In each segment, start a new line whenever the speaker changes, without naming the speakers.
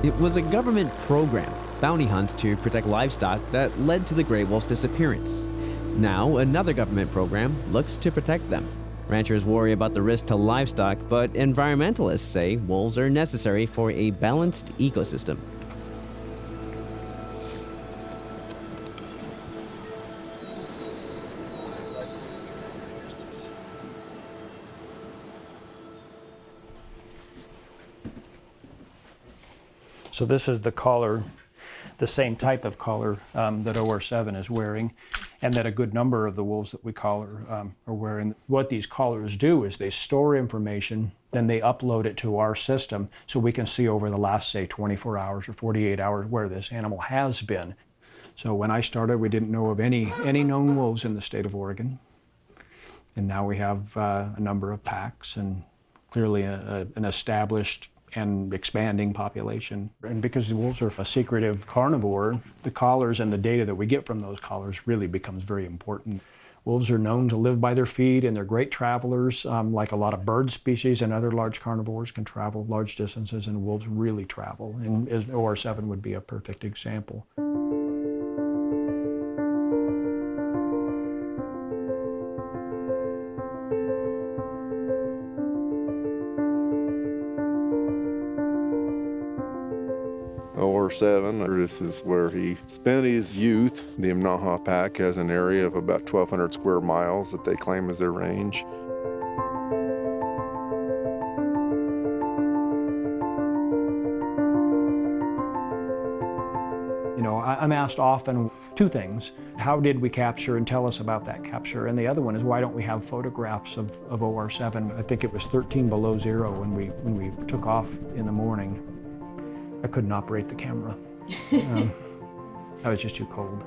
It was a government program, bounty hunts to protect livestock, that led to the gray wolf's disappearance. Now, another government program looks to protect them. Ranchers worry about the risk to livestock, but environmentalists say wolves are necessary for a balanced ecosystem.
So this is the collar, the same type of collar that OR-7 is wearing, and that a good number of the wolves that we collar are wearing. What these collars do is they store information, then they upload it to our system so we can see over the last, say, 24 hours or 48 hours where this animal has been. So when I started, we didn't know of any known wolves in the state of Oregon. And now we have a number of packs and clearly an established and expanding population. And because the wolves are a secretive carnivore, the collars and the data that we get from those collars really becomes very important. Wolves are known to live by their feet, and they're great travelers. Like a lot of bird species and other large carnivores can travel large distances, and wolves really travel. And OR-7 would be a perfect example.
OR-7, this is where he spent his youth. The Imnaha Pack has an area of about 1,200 square miles that they claim as their range.
You know, I'm asked often two things. How did we capture, and tell us about that capture? And the other one is, why don't we have photographs of OR-7? I think it was 13 below zero when we took off in the morning. I couldn't operate the camera. I was just too cold.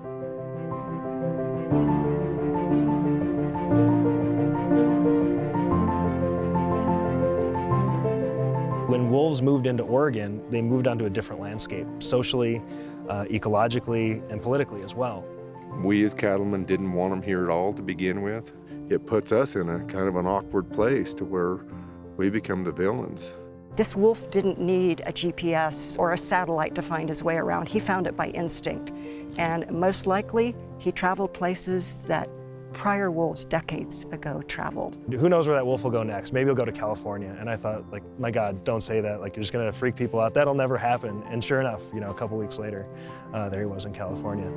When wolves moved into Oregon, they moved onto a different landscape, socially, ecologically, and politically as well.
We as cattlemen didn't want them here at all to begin with. It puts us in a kind of an awkward place to where we become the villains.
This wolf didn't need a GPS or a satellite to find his way around. He found it by instinct. And most likely, he traveled places that prior wolves decades ago traveled.
Who knows where that wolf will go next? Maybe he'll go to California. And I thought, like, my God, don't say that. Like, you're just gonna freak people out. That'll never happen. And sure enough, you know, a couple weeks later, there he was in California.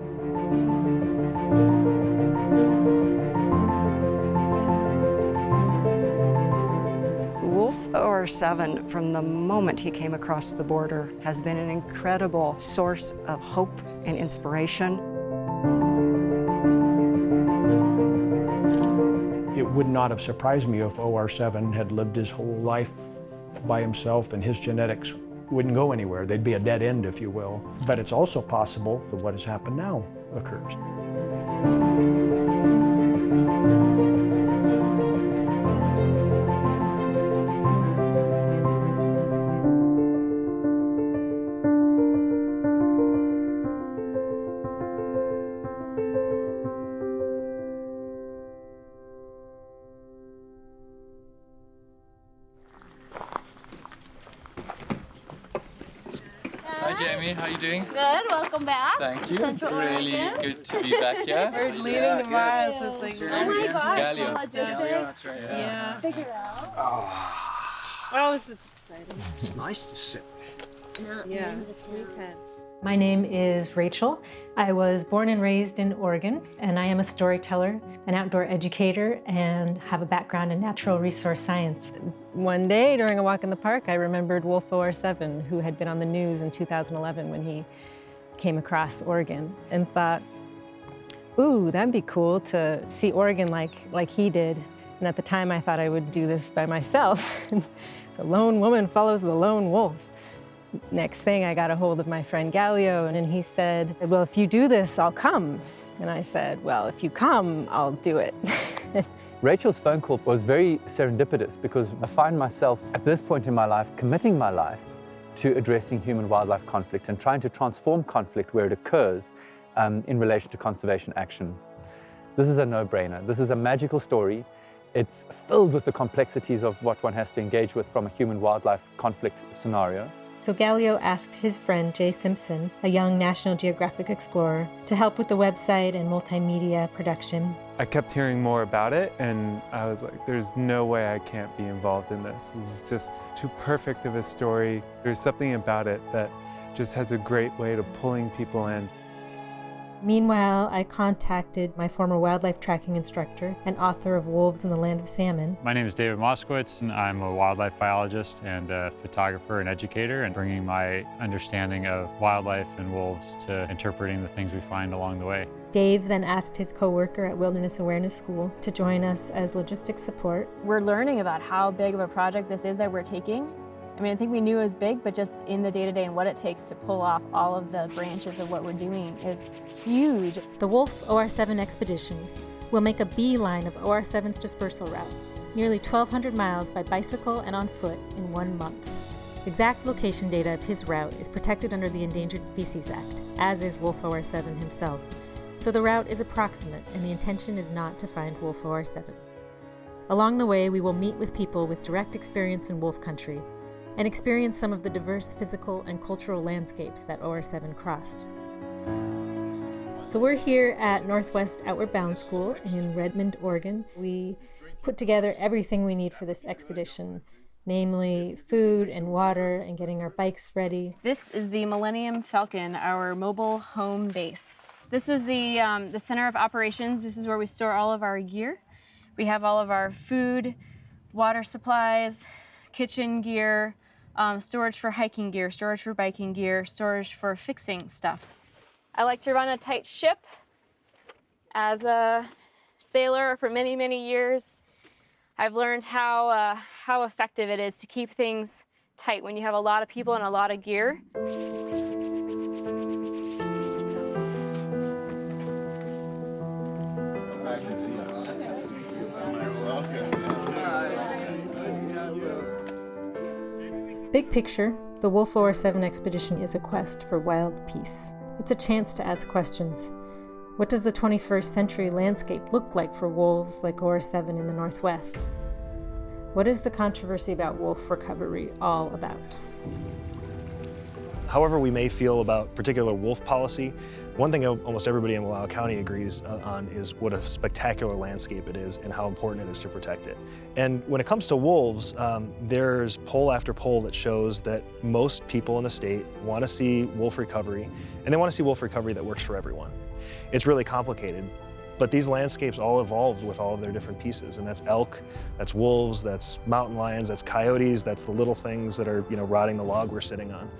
Wolf OR-7, from the moment he came across the border, has been an incredible source of hope and inspiration.
It would not have surprised me if OR-7 had lived his whole life by himself and his genetics wouldn't go anywhere. They'd be a dead end, if you will. But it's also possible that what has happened now occurs.
Hi Jamie, how are you doing?
Good, welcome back.
Thank you. It's
Central
really
Oregon.
good to be back here.
We're leaving tomorrow, so it's like,
Oh my gosh,
Galileo.
the logistics.
That's right.
yeah.
Figure out.
Oh, this is exciting.
It's nice to sit.
Yeah, we can.
My name is Rachel. I was born and raised in Oregon, and I am a storyteller, an outdoor educator, and have a background in natural resource science. One day during a walk in the park, I remembered Wolf OR-7, who had been on the news in 2011 when he came across Oregon, and thought, ooh, that'd be cool to see Oregon like he did. And at the time, I thought I would do this by myself. The lone woman follows the lone wolf. Next thing, I got a hold of my friend Galileo, and then he said, well, if you do this, I'll come. And I said, well, if you come, I'll do it.
Rachel's phone call was very serendipitous because I find myself at this point in my life committing my life to addressing human-wildlife conflict and trying to transform conflict where it occurs in relation to conservation action. This is a no-brainer. This is a magical story. It's filled with the complexities of what one has to engage with from a human-wildlife conflict scenario.
So Galileo asked his friend Jay Simpson, a young National Geographic explorer, to help with the website and multimedia production.
I kept hearing more about it, and I was like, there's no way I can't be involved in this. This is just too perfect of a story. There's something about it that just has a great way of pulling people in.
Meanwhile, I contacted my former wildlife tracking instructor and author of Wolves in the Land of Salmon.
My name is David Moskowitz, and I'm a wildlife biologist and a photographer and educator, and bringing my understanding of wildlife and wolves to interpreting the things we find along the way.
Dave then asked his co-worker at Wilderness Awareness School to join us as logistics support.
We're learning about how big of a project this is that we're taking. I mean, I think we knew it was big, but just in the day-to-day and what it takes to pull off all of the branches of what we're doing is huge.
The Wolf OR-7 expedition will make a beeline of OR-7's dispersal route, nearly 1,200 miles by bicycle and on foot in 1 month. Exact location data of his route is protected under the Endangered Species Act, as is Wolf OR-7 himself. So the route is approximate, and the intention is not to find Wolf OR-7. Along the way, we will meet with people with direct experience in wolf country and experience some of the diverse physical and cultural landscapes that OR-7 crossed. So we're here at Northwest Outward Bound School in Redmond, Oregon. We put together everything we need for this expedition, namely food and water and getting our bikes ready.
This is the Millennium Falcon, our mobile home base. This is the center of operations. This is where we store all of our gear. We have all of our food, water supplies, kitchen gear, storage for hiking gear, storage for biking gear, storage for fixing stuff. I like to run a tight ship. As a sailor for many, many years, I've learned how effective it is to keep things tight when you have a lot of people and a lot of gear.
Big picture, the Wolf OR-7 expedition is a quest for wild peace. It's a chance to ask questions. What does the 21st century landscape look like for wolves like OR-7 in the Northwest? What is the controversy about wolf recovery all about?
However we may feel about particular wolf policy, one thing almost everybody in Wallowa County agrees on is what a spectacular landscape it is and how important it is to protect it. And when it comes to wolves, there's poll after poll that shows that most people in the state want to see wolf recovery, and they want to see wolf recovery that works for everyone. It's really complicated, but these landscapes all evolved with all of their different pieces, and that's elk, that's wolves, that's mountain lions, that's coyotes, that's the little things that are rotting the log we're sitting on.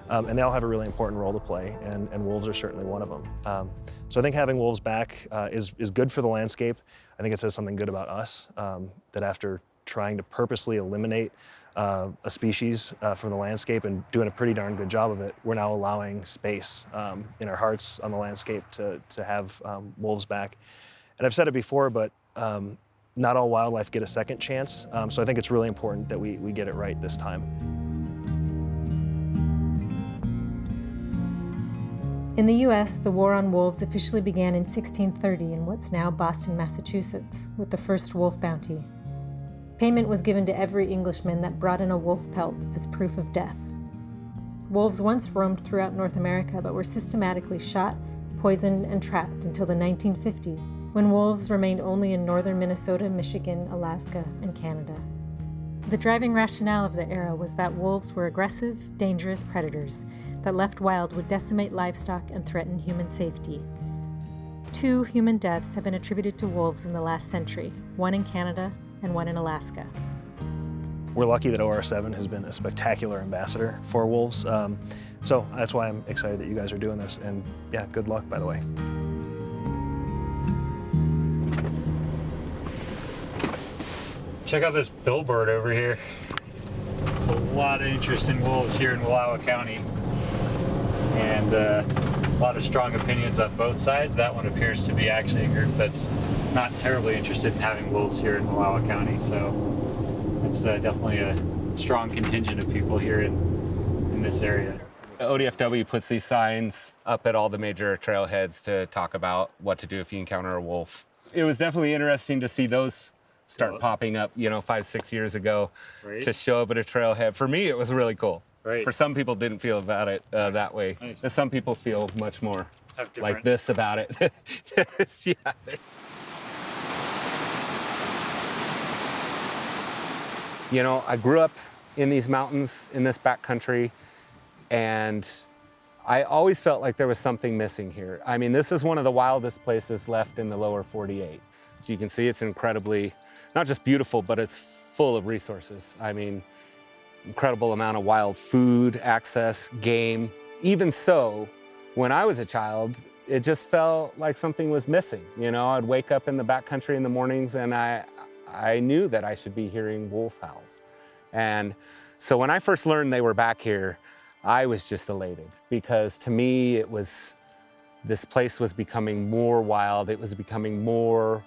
And they all have a really important role to play, and wolves are certainly one of them. So I think having wolves back is good for the landscape. I think it says something good about us, that after trying to purposely eliminate a species from the landscape and doing a pretty darn good job of it, we're now allowing space in our hearts on the landscape to have wolves back. And I've said it before, but not all wildlife get a second chance, so I think it's really important that we get it right this time.
In the U.S., the war on wolves officially began in 1630 in what's now Boston, Massachusetts, with the first wolf bounty. Payment was given to every Englishman that brought in a wolf pelt as proof of death. Wolves once roamed throughout North America, but were systematically shot, poisoned, and trapped until the 1950s, when wolves remained only in northern Minnesota, Michigan, Alaska, and Canada. The driving rationale of the era was that wolves were aggressive, dangerous predators that left wild would decimate livestock and threaten human safety. 2 human deaths have been attributed to wolves in the last century, one in Canada and one in Alaska.
We're lucky that OR-7 has been a spectacular ambassador for wolves, so that's why I'm excited that you guys are doing this, and yeah, good luck, by the way.
Check out this billboard over here. There's a lot of interest in wolves here in Wallowa County, and a lot of strong opinions on both sides. That one appears to be actually a group that's not terribly interested in having wolves here in Wallowa County, so it's definitely a strong contingent of people here in this area.
ODFW puts these signs up at all the major trailheads to talk about what to do if you encounter a wolf. It was definitely interesting to see those start popping up, 5-6 years ago, to show up at a trailhead. For me, it was really cool.
Right.
For some people didn't feel about it that way.
Nice.
And some people feel much more
Have
like
different-
this about it. Yeah. You know, I grew up in these mountains, in this backcountry, and I always felt like there was something missing here. I mean, this is one of the wildest places left in the lower 48. So you can see it's incredibly, not just beautiful, but it's full of resources. I mean, incredible amount of wild food, access, game. Even so, when I was a child, it just felt like something was missing. You know, I'd wake up in the backcountry in the mornings and I knew that I should be hearing wolf howls. And so when I first learned they were back here, I was just elated because to me it was, this place was becoming more wild. It was becoming more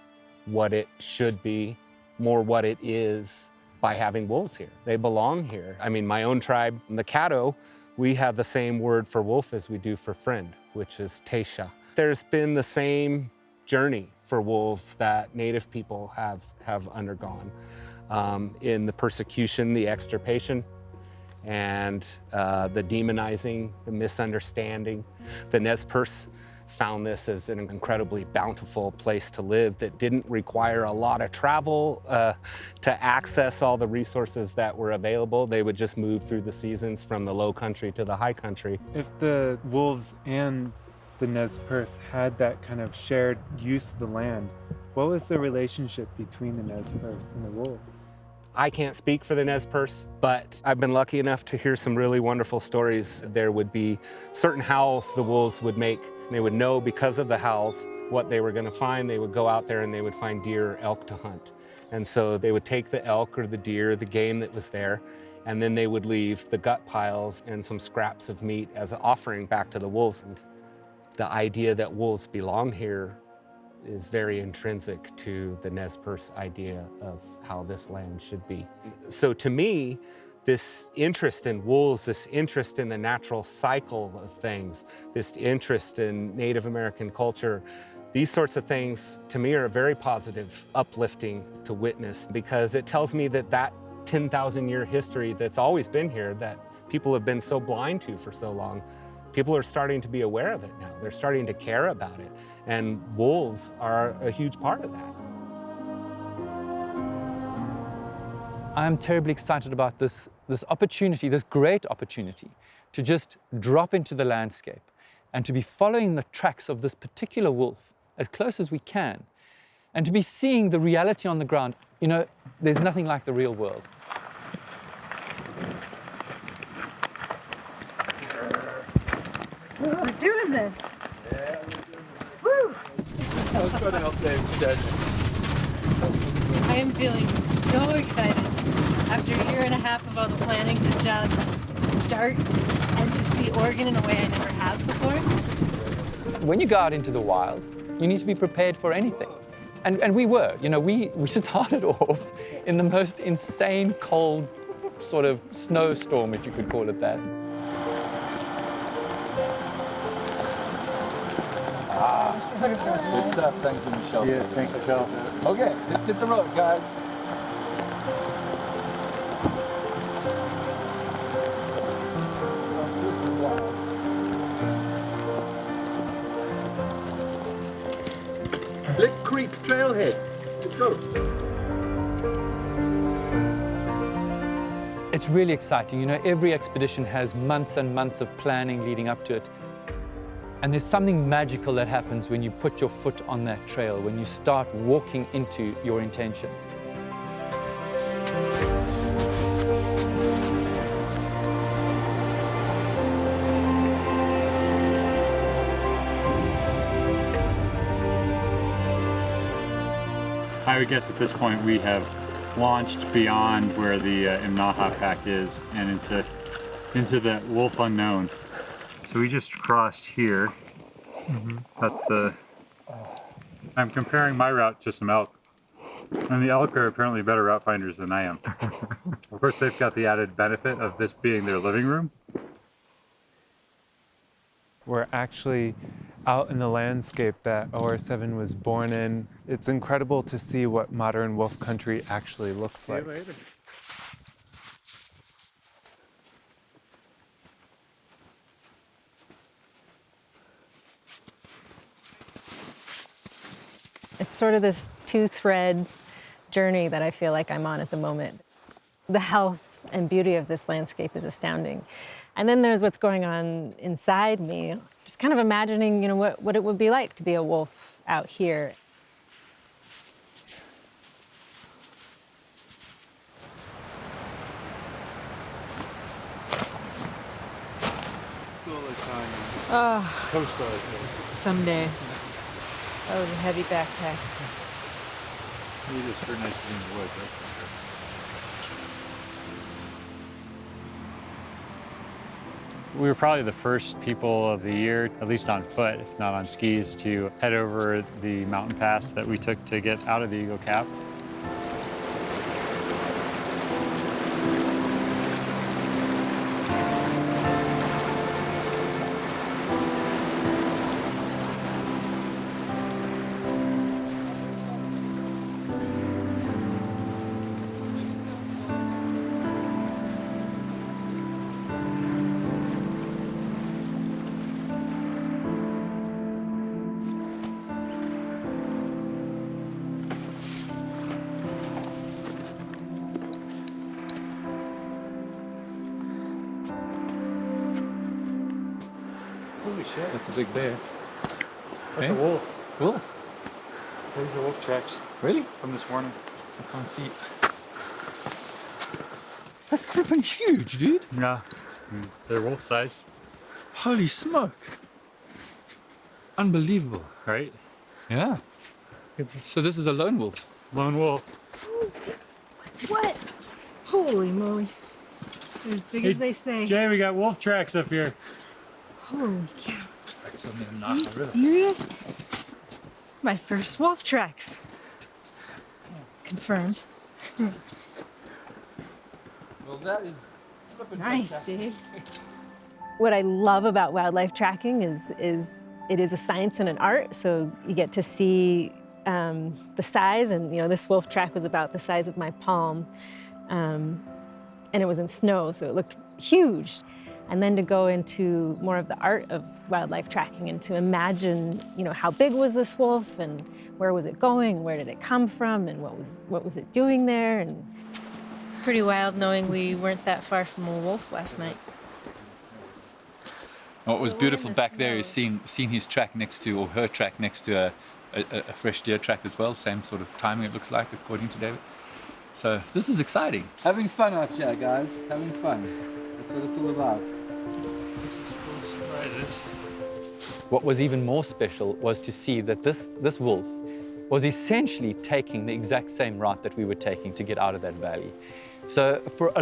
what it should be, more what it is by having wolves here. They belong here. I mean, my own tribe, the Caddo, we have the same word for wolf as we do for friend, which is Teisha. There's been the same journey for wolves that Native people have undergone in the persecution, the extirpation, and the demonizing, the misunderstanding. The Nez Perce found this as an incredibly bountiful place to live that didn't require a lot of travel to access all the resources that were available. They would just move through the seasons from the low country to the high country.
If the wolves and the Nez Perce had that kind of shared use of the land, what was the relationship between the Nez Perce and the wolves?
I can't speak for the Nez Perce, but I've been lucky enough to hear some really wonderful stories. There would be certain howls the wolves would make. They would know because of the howls what they were going to find. They would go out there and they would find deer or elk to hunt. And so they would take the elk or the deer, the game that was there, and then they would leave the gut piles and some scraps of meat as an offering back to the wolves. And the idea that wolves belong here is very intrinsic to the Nez Perce idea of how this land should be. So to me, this interest in wolves, this interest in the natural cycle of things, this interest in Native American culture, these sorts of things to me are very positive, uplifting to witness, because it tells me that that 10,000-year history that's always been here, that people have been so blind to for so long, people are starting to be aware of it now. They're starting to care about it. And wolves are a huge part of that.
I'm terribly excited about this opportunity, this great opportunity, to just drop into the landscape and to be following the tracks of this particular wolf as close as we can, and to be seeing the reality on the ground. You know, there's nothing like the real world.
We're doing this.
Yeah,
Woo!
I was trying to help Dave.
I am feeling so excited after a year and a half of all the planning to just start and to see Oregon in a way I never have before.
When you go out into the wild, you need to be prepared for anything. And we were, you know, we started off in the most insane cold sort of snowstorm, if you could call it that. Good stuff. Thanks, Michelle.
Yeah, thanks, Michelle.
Okay, let's hit the road, guys. Blick Creek Trailhead. Let's go. It's really exciting. You know, every expedition has months and months of planning leading up to it. And there's something magical that happens when you put your foot on that trail, when you start walking into your intentions.
I would guess at this point we have launched beyond where the Imnaha Pack is and into the wolf unknown. So we just crossed here. That's the... I'm comparing my route to some elk. And the elk are apparently better route finders than I am. Of course, they've got the added benefit of this being their living room.
We're actually out in the landscape that OR-7 was born in. It's incredible to see what modern wolf country actually looks like.
It's sort of this two-thread journey that I feel like I'm on at the moment. The health and beauty of this landscape is astounding. And then there's what's going on inside me, just kind of imagining, what it would be like to be a wolf out here. Oh, someday. That was a heavy backpack.
It is very nice to be in the woods. We were probably the first people of the year, at least on foot, if not on skis, to head over the mountain pass that we took to get out of the Eagle Cap.
Holy shit, that's a big bear.
That's a wolf.
Wolf?
Those are wolf tracks.
Really?
From this morning.
I can't see. That's flipping huge, dude.
Yeah. They're wolf-sized.
Holy smoke. Unbelievable.
Right?
Yeah. So this is a lone wolf?
Lone wolf.
What? Holy moly. They're as big as they say.
Jay, we got wolf tracks up here.
Holy cow. Are you serious? My first wolf tracks. Confirmed.
Well, that is
nice,
fantastic.
dude. What I love about wildlife tracking is it is a science and an art. So you get to see the size, and this wolf track was about the size of my palm, and it was in snow, so it looked huge. And then to go into more of the art of wildlife tracking and to imagine, how big was this wolf and where was it going, where did it come from, and what was it doing there? And pretty wild knowing we weren't that far from a wolf last night.
What was beautiful back there is seeing his track next to, or her track next to a fresh deer track as well. Same sort of timing it looks like, according to David. So this is exciting. Having fun out here, guys. Having fun. That's what it's all about.
This is full of surprises.
What was even more special was to see that this wolf was essentially taking the exact same route that we were taking to get out of that valley. So for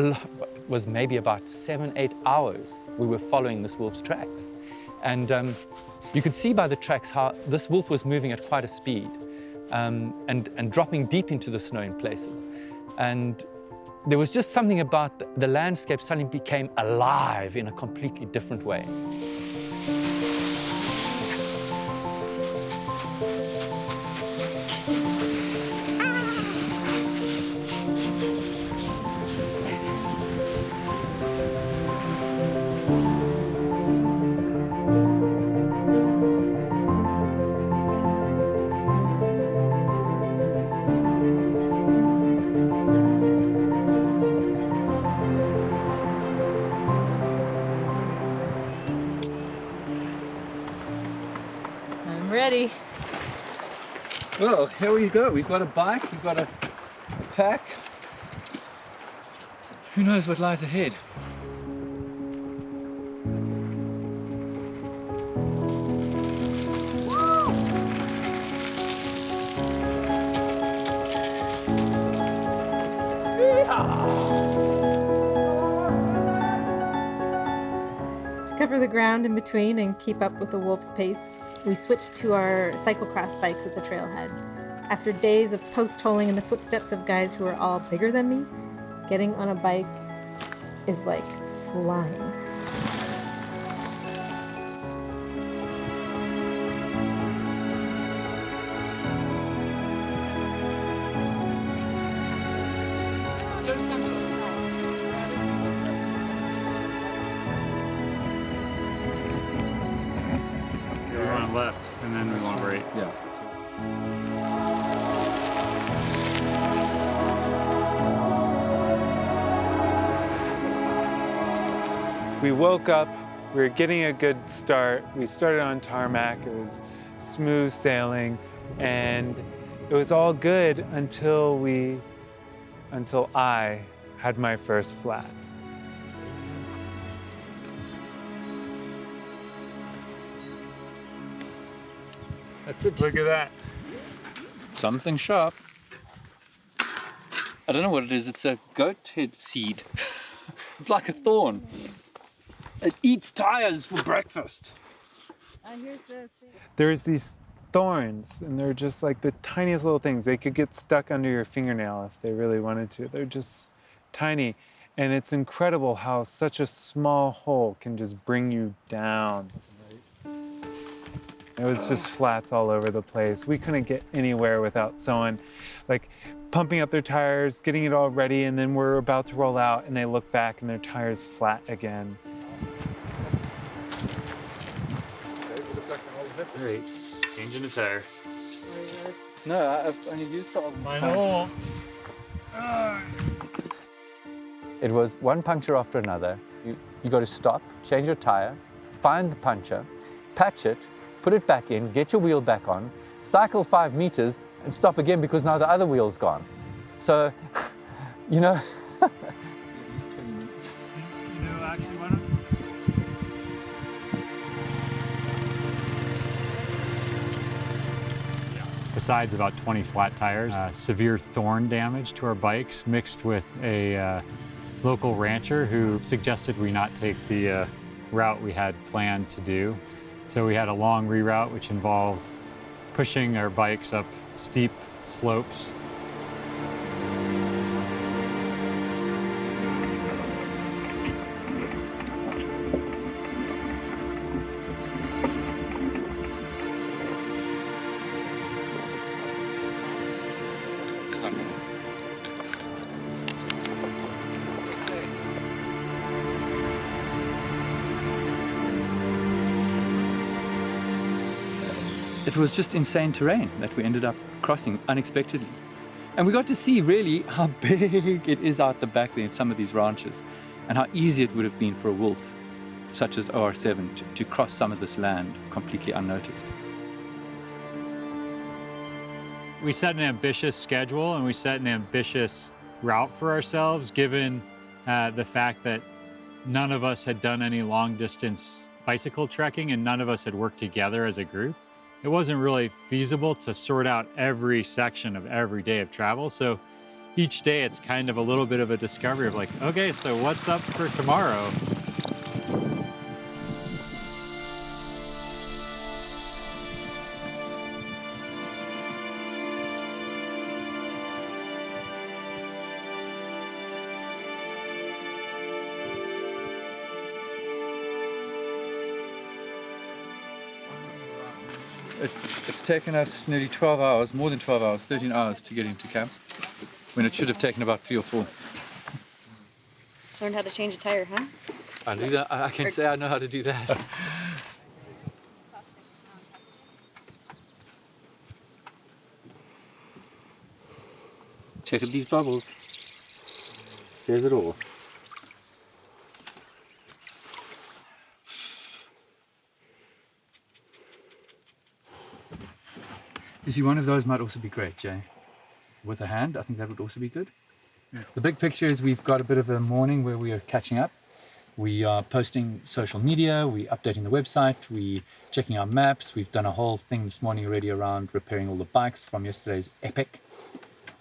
was maybe about 7-8 hours, we were following this wolf's tracks. And you could see by the tracks how this wolf was moving at quite a speed and dropping deep into the snow in places. And there was just something about the landscape suddenly became alive in a completely different way.
Ready.
Well, here we go. We've got a bike, we've got a pack. Who knows what lies ahead?
To cover the ground in between and keep up with the wolf's pace, we switched to our cyclocross bikes at the trailhead. After days of post-holing in the footsteps of guys who are all bigger than me, getting on a bike is like flying.
We want left, and then we want right.
Yeah.
We woke up, we were getting a good start. We started on tarmac, it was smooth sailing, and it was all good until I had my first flat.
That's it.
Look at that.
Something sharp. I don't know what it is. It's a goat head seed. It's like a thorn. It eats tires for breakfast.
There's these thorns, and they're just like the tiniest little things. They could get stuck under your fingernail if they really wanted to. They're just tiny, and it's incredible how such a small hole can just bring you down. It was just flats all over the place. We couldn't get anywhere without someone like pumping up their tires, getting it all ready, and then we're about to roll out, and they look back and their tire's flat again.
Great. Changing a tire.
No, I've only used the
I know.
It was one puncture after another. You got to stop, change your tire, find the puncture, patch it, put it back in, get your wheel back on, cycle 5 meters, and stop again because now the other wheel's gone. So, you know.
Actually, why not? Besides about 20 flat tires, severe thorn damage to our bikes mixed with a local rancher who suggested we not take the route we had planned to do. So we had a long reroute which involved pushing our bikes up steep slopes.
It was just insane terrain that we ended up crossing unexpectedly. And we got to see really how big it is out the back there in some of these ranches and how easy it would have been for a wolf, such as OR-7, to cross some of this land completely unnoticed.
We set an ambitious schedule and we set an ambitious route for ourselves, given the fact that none of us had done any long distance bicycle trekking and none of us had worked together as a group. It wasn't really feasible to sort out every section of every day of travel. So each day it's kind of a little bit of a discovery of like, okay, so what's up for tomorrow?
It's taken us nearly 12 hours, more than 12 hours, 13 hours to get into camp, when it should have taken about 3 or 4.
Learn how to change a tire, huh?
I do that. I can say I know how to do that. Check out these bubbles. Says it all. You see, one of those might also be great, Jay. With a hand, I think that would also be good. Yeah. The big picture is we've got a bit of a morning where we are catching up. We are posting social media, we're updating the website, we're checking our maps. We've done a whole thing this morning already around repairing all the bikes from yesterday's epic.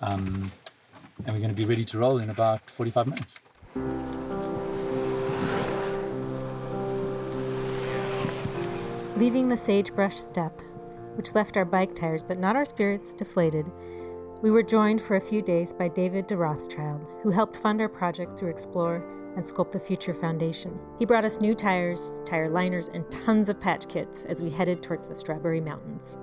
And we're going to be ready to roll in about 45 minutes.
Leaving the sagebrush steppe, which left our bike tires but not our spirits deflated, we were joined for a few days by David de Rothschild, who helped fund our project through Explore and Sculpt the Future Foundation. He brought us new tires, tire liners, and tons of patch kits as we headed towards the Strawberry Mountains.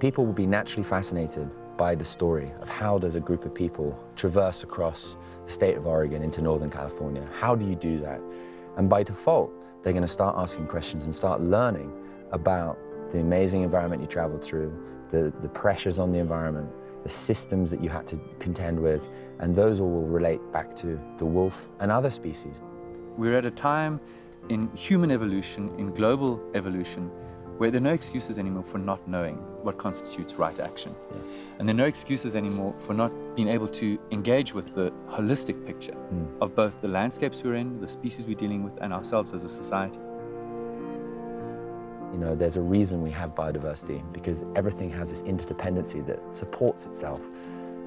People will be naturally fascinated by the story of how does a group of people traverse across the state of Oregon into Northern California. How do you do that? And by default, they're going to start asking questions and start learning about the amazing environment you traveled through, the pressures on the environment, the systems that you had to contend with, and those all will relate back to the wolf and other species.
We're at a time in human evolution, in global evolution, where there are no excuses anymore for not knowing what constitutes right action. Yeah. And there are no excuses anymore for not being able to engage with the holistic picture of both the landscapes we're in, the species we're dealing with, and ourselves as a society.
You know, there's a reason we have biodiversity, because everything has this interdependency that supports itself.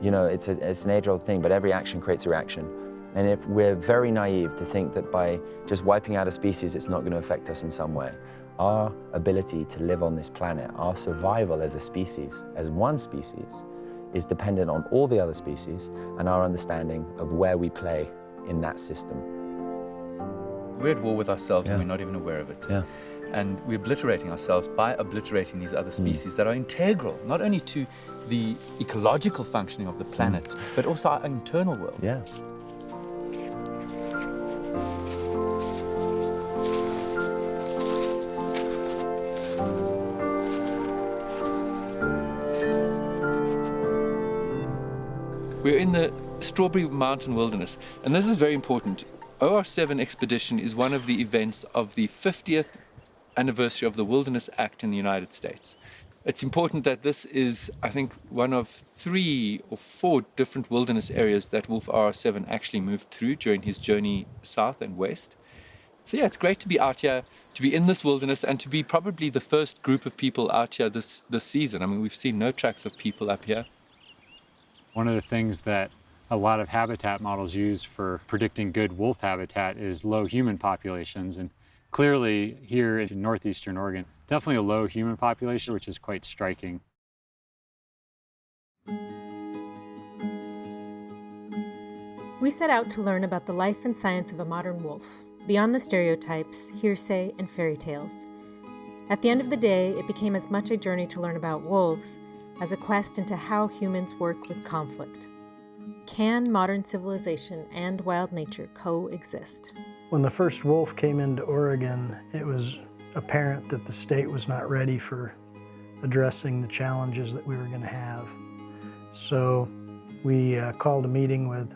You know, it's an age-old thing, but every action creates a reaction. And if we're very naive to think that by just wiping out a species, it's not going to affect us in some way, our ability to live on this planet, our survival as a species, as one species, is dependent on all the other species and our understanding of where we play in that system.
We're at war with ourselves and we're not even aware of it. Yeah. And we're obliterating ourselves by obliterating these other species that are integral, not only to the ecological functioning of the planet, but also our internal world.
Yeah.
We're in the Strawberry Mountain Wilderness, and this is very important. OR-7 expedition is one of the events of the 50th anniversary of the Wilderness Act in the United States. It's important that this is, I think, one of 3 or 4 different wilderness areas that Wolf OR-7 actually moved through during his journey south and west. So yeah, it's great to be out here, to be in this wilderness, and to be probably the first group of people out here this season. I mean, we've seen no tracks of people up here.
One of the things that a lot of habitat models use for predicting good wolf habitat is low human populations. And clearly here in northeastern Oregon, definitely a low human population, which is quite striking.
We set out to learn about the life and science of a modern wolf, beyond the stereotypes, hearsay, and fairy tales. At the end of the day, it became as much a journey to learn about wolves as a quest into how humans work with conflict. Can modern civilization and wild nature coexist?
When the first wolf came into Oregon, it was apparent that the state was not ready for addressing the challenges that we were going to have. So we called a meeting with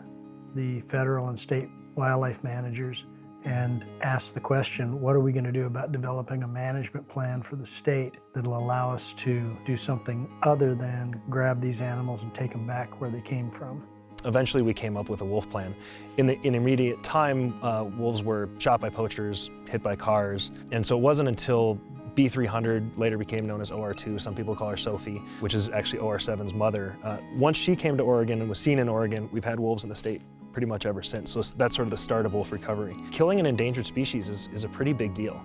the federal and state wildlife managers and asked the question, what are we going to do about developing a management plan for the state that'll allow us to do something other than grab these animals and take them back where they came from?
Eventually we came up with a wolf plan. In immediate time, wolves were shot by poachers, hit by cars, and so it wasn't until B300 later became known as OR-2, some people call her Sophie, which is actually OR-7's mother. Once she came to Oregon and was seen in Oregon, we've had wolves in the state pretty much ever since. So that's sort of the start of wolf recovery. Killing an endangered species is a pretty big deal.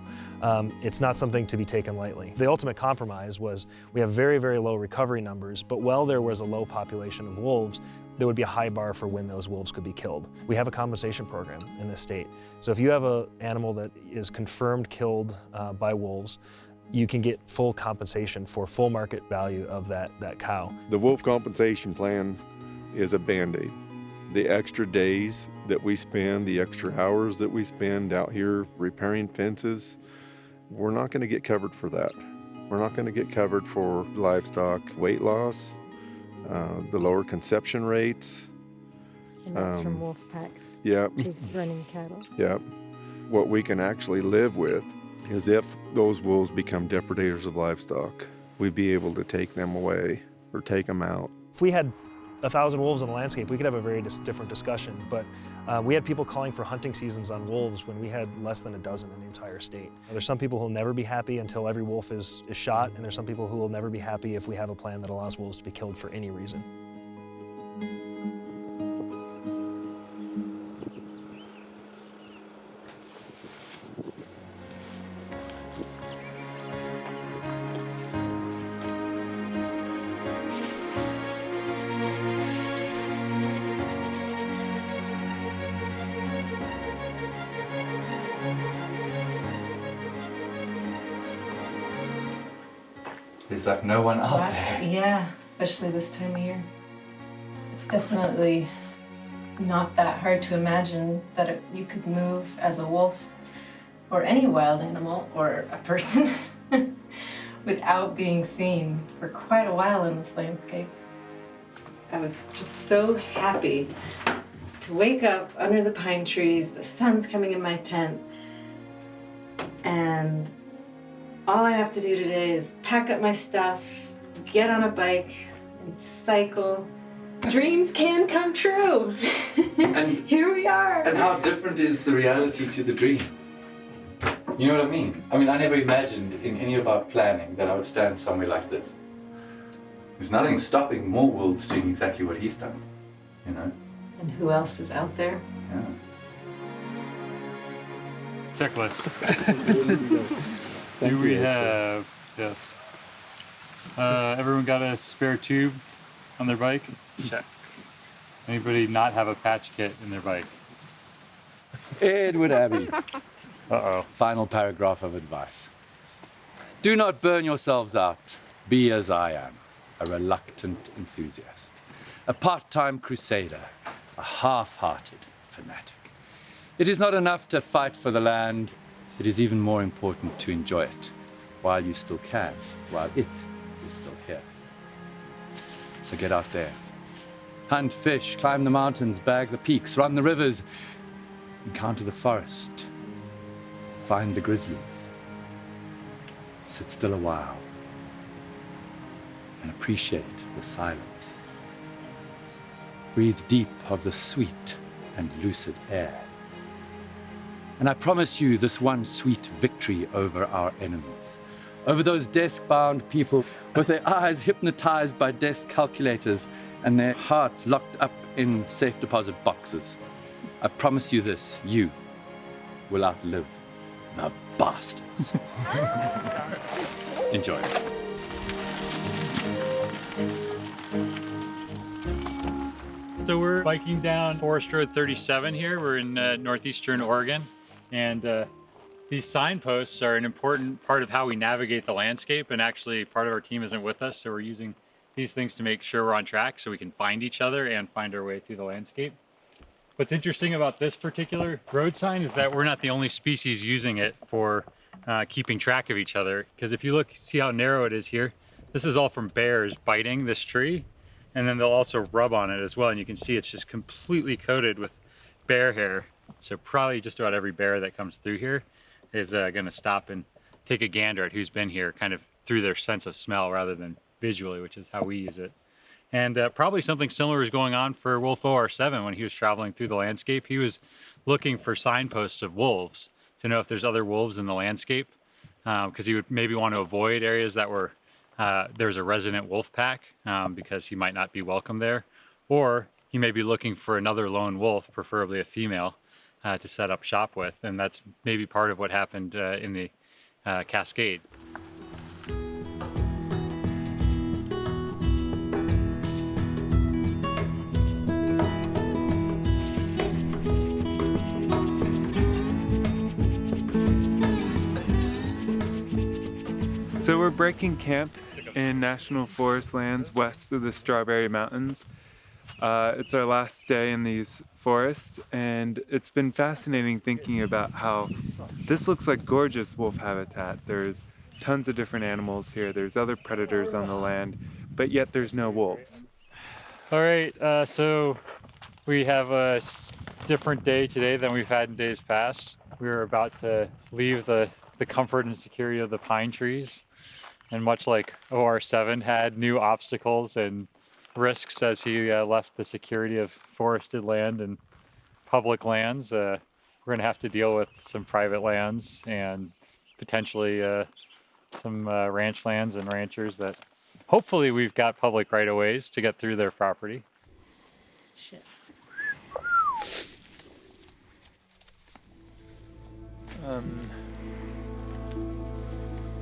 It's not something to be taken lightly. The ultimate compromise was we have very, very low recovery numbers, but while there was a low population of wolves, there would be a high bar for when those wolves could be killed. We have a compensation program in this state. So if you have an animal that is confirmed killed by wolves, you can get full compensation for full market value of that cow.
The wolf compensation plan is a Band-Aid. The extra days that we spend, the extra hours that we spend out here repairing fences, we're not going to get covered for that. We're not going to get covered for livestock weight loss, the lower conception rates.
And that's from wolf packs.
Yep.
Running cattle.
Yep. What we can actually live with is if those wolves become depredators of livestock, we'd be able to take them away or take them out.
If we had 1,000 wolves in the landscape, we could have a very different discussion, but we had people calling for hunting seasons on wolves when we had less than a dozen in the entire state. There's some people who will never be happy until every wolf is shot, and there's some people who will never be happy if we have a plan that allows wolves to be killed for any reason.
There's like no one out there.
Yeah, especially this time of year. It's definitely not that hard to imagine that you could move as a wolf or any wild animal or a person without being seen for quite a while in this landscape. I was just so happy to wake up under the pine trees, the sun's coming in my tent, and all I have to do today is pack up my stuff, get on a bike, and cycle. Dreams can come true.
And
here we are.
And how different is the reality to the dream? You know what I mean? I never imagined in any of our planning that I would stand somewhere like this. There's nothing stopping more wolves doing exactly what he's done, you know?
And who else is out there?
Yeah.
Checklist. Do we have, yes. Everyone got a spare tube on their bike? Check. Anybody not have a patch kit in their bike?
Edward Abbey.
Uh-oh.
Final paragraph of advice. Do not burn yourselves out. Be as I am, a reluctant enthusiast, a part-time crusader, a half-hearted fanatic. It is not enough to fight for the land. It is even more important to enjoy it while you still can, while it is still here. So get out there. Hunt fish, climb the mountains, bag the peaks, run the rivers, encounter the forest, find the grizzlies. Sit still a while and appreciate the silence. Breathe deep of the sweet and lucid air. And I promise you this one sweet victory over our enemies, over those desk-bound people with their eyes hypnotized by desk calculators and their hearts locked up in safe deposit boxes. I promise you this, you will outlive the bastards. Enjoy.
So we're biking down Forest Road 37 here. We're in northeastern Oregon, and these signposts are an important part of how we navigate the landscape, and actually part of our team isn't with us, so we're using these things to make sure we're on track so we can find each other and find our way through the landscape. What's interesting about this particular road sign is that we're not the only species using it for keeping track of each other, because if you look, see how narrow it is here? This is all from bears biting this tree, and then they'll also rub on it as well, and you can see it's just completely coated with bear hair. So probably just about every bear that comes through here is going to stop and take a gander at who's been here, kind of through their sense of smell rather than visually, which is how we use it. And probably something similar is going on for Wolf OR-7 when he was traveling through the landscape. He was looking for signposts of wolves to know if there's other wolves in the landscape, because he would maybe want to avoid areas that were there's a resident wolf pack, because he might not be welcome there, or he may be looking for another lone wolf, preferably a female, to set up shop with, and that's maybe part of what happened in the Cascade.
So we're breaking camp in National Forest lands west of the Strawberry Mountains. It's our last day in these forests, and it's been fascinating thinking about how this looks like gorgeous wolf habitat. There's tons of different animals here, there's other predators on the land, but yet there's no wolves.
All right, so we have a different day today than we've had in days past. We're about to leave the comfort and security of the pine trees. And much like OR-7 had new obstacles and risks as he left the security of forested land and public lands, we're going to have to deal with some private lands and potentially some ranch lands and ranchers that hopefully we've got public right-of-ways to get through their property.
Shit.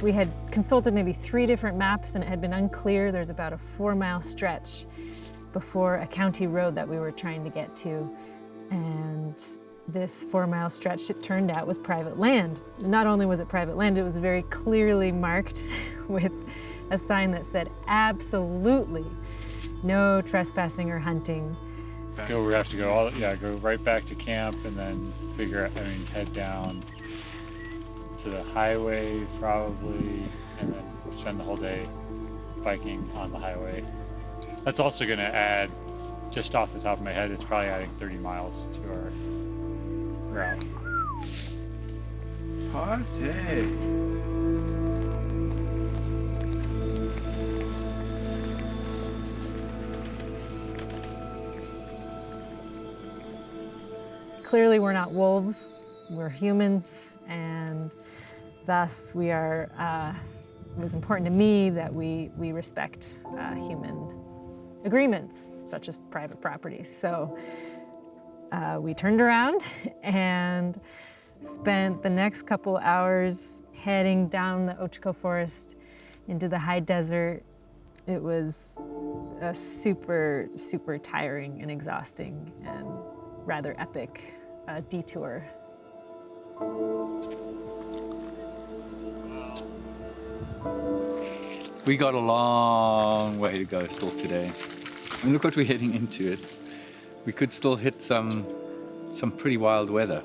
We had consulted maybe 3 different maps, and it had been unclear. There's about a 4-mile stretch before a county road that we were trying to get to. And this 4-mile stretch, it turned out, was private land. Not only was it private land, it was very clearly marked with a sign that said absolutely no trespassing or hunting.
We have to go go right back to camp and then head down to the highway probably, and then spend the whole day biking on the highway. That's also going to add just off the top of my head, it's probably adding 30 miles to our route.
Party!
Clearly we're not wolves, we're humans, and thus we are, it was important to me that we respect human agreements, such as private property. So we turned around and spent the next couple hours heading down the Ochiko Forest into the high desert. It was a super, super tiring and exhausting and rather epic detour.
We got a long way to go still today. And look what we're heading into. We could still hit some pretty wild weather.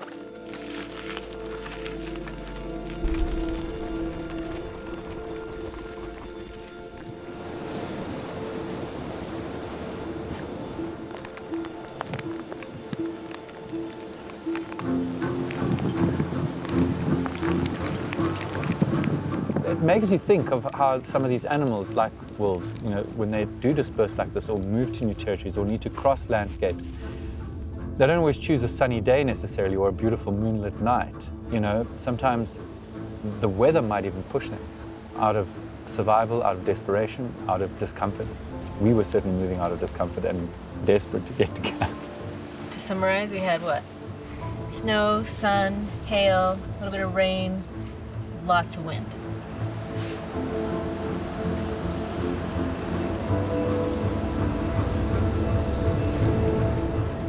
It makes you think of how some of these animals, like wolves, you know, when they do disperse like this or move to new territories or need to cross landscapes, they don't always choose a sunny day necessarily or a beautiful moonlit night. You know, sometimes the weather might even push them out of survival, out of desperation, out of discomfort. We were certainly moving out of discomfort and desperate to get to camp.
To summarize, we had what? Snow, sun, hail, a little bit of rain, lots of wind.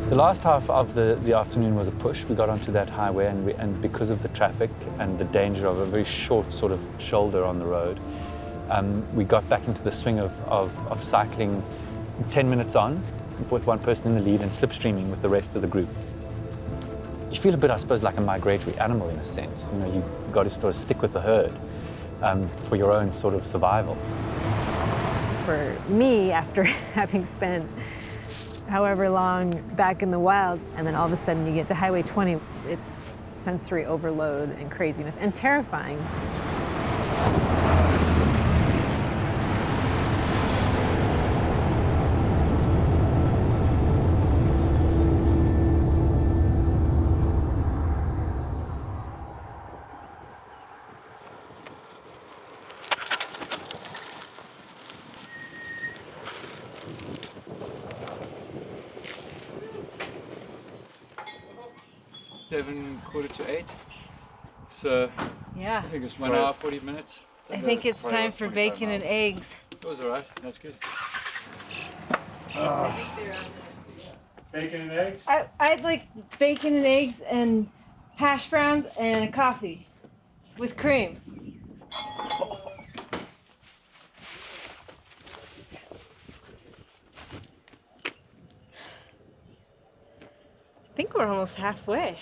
The last half of the afternoon was a push. We got onto that highway and because of the traffic and the danger of a very short sort of shoulder on the road, we got back into the swing of cycling 10 minutes on with one person in the lead and slipstreaming with the rest of the group. You feel a bit, I suppose, like a migratory animal in a sense. You know, you've got to sort of stick with the herd for your own sort of survival.
For me, after having spent however long back in the wild, and then all of a sudden you get to Highway 20, it's sensory overload and craziness and terrifying.
Quarter to 8. So
yeah,
I think it's 1 hour, 40 minutes.
I think it's time for bacon and eggs.
That was all right. That's good.
Bacon and eggs?
I'd like bacon and eggs and hash browns and a coffee with cream. I think we're almost halfway.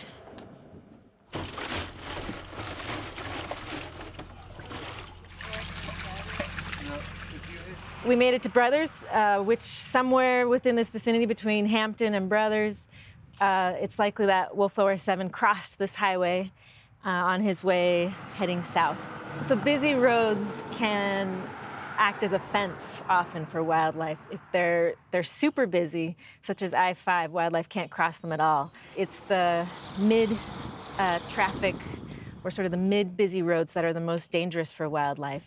We made it to Brothers, which somewhere within this vicinity between Hampton and Brothers, it's likely that Wolf OR-7 crossed this highway on his way heading south. So busy roads can act as a fence often for wildlife. If they're super busy, such as I-5, wildlife can't cross them at all. It's the mid-traffic or sort of the mid-busy roads that are the most dangerous for wildlife.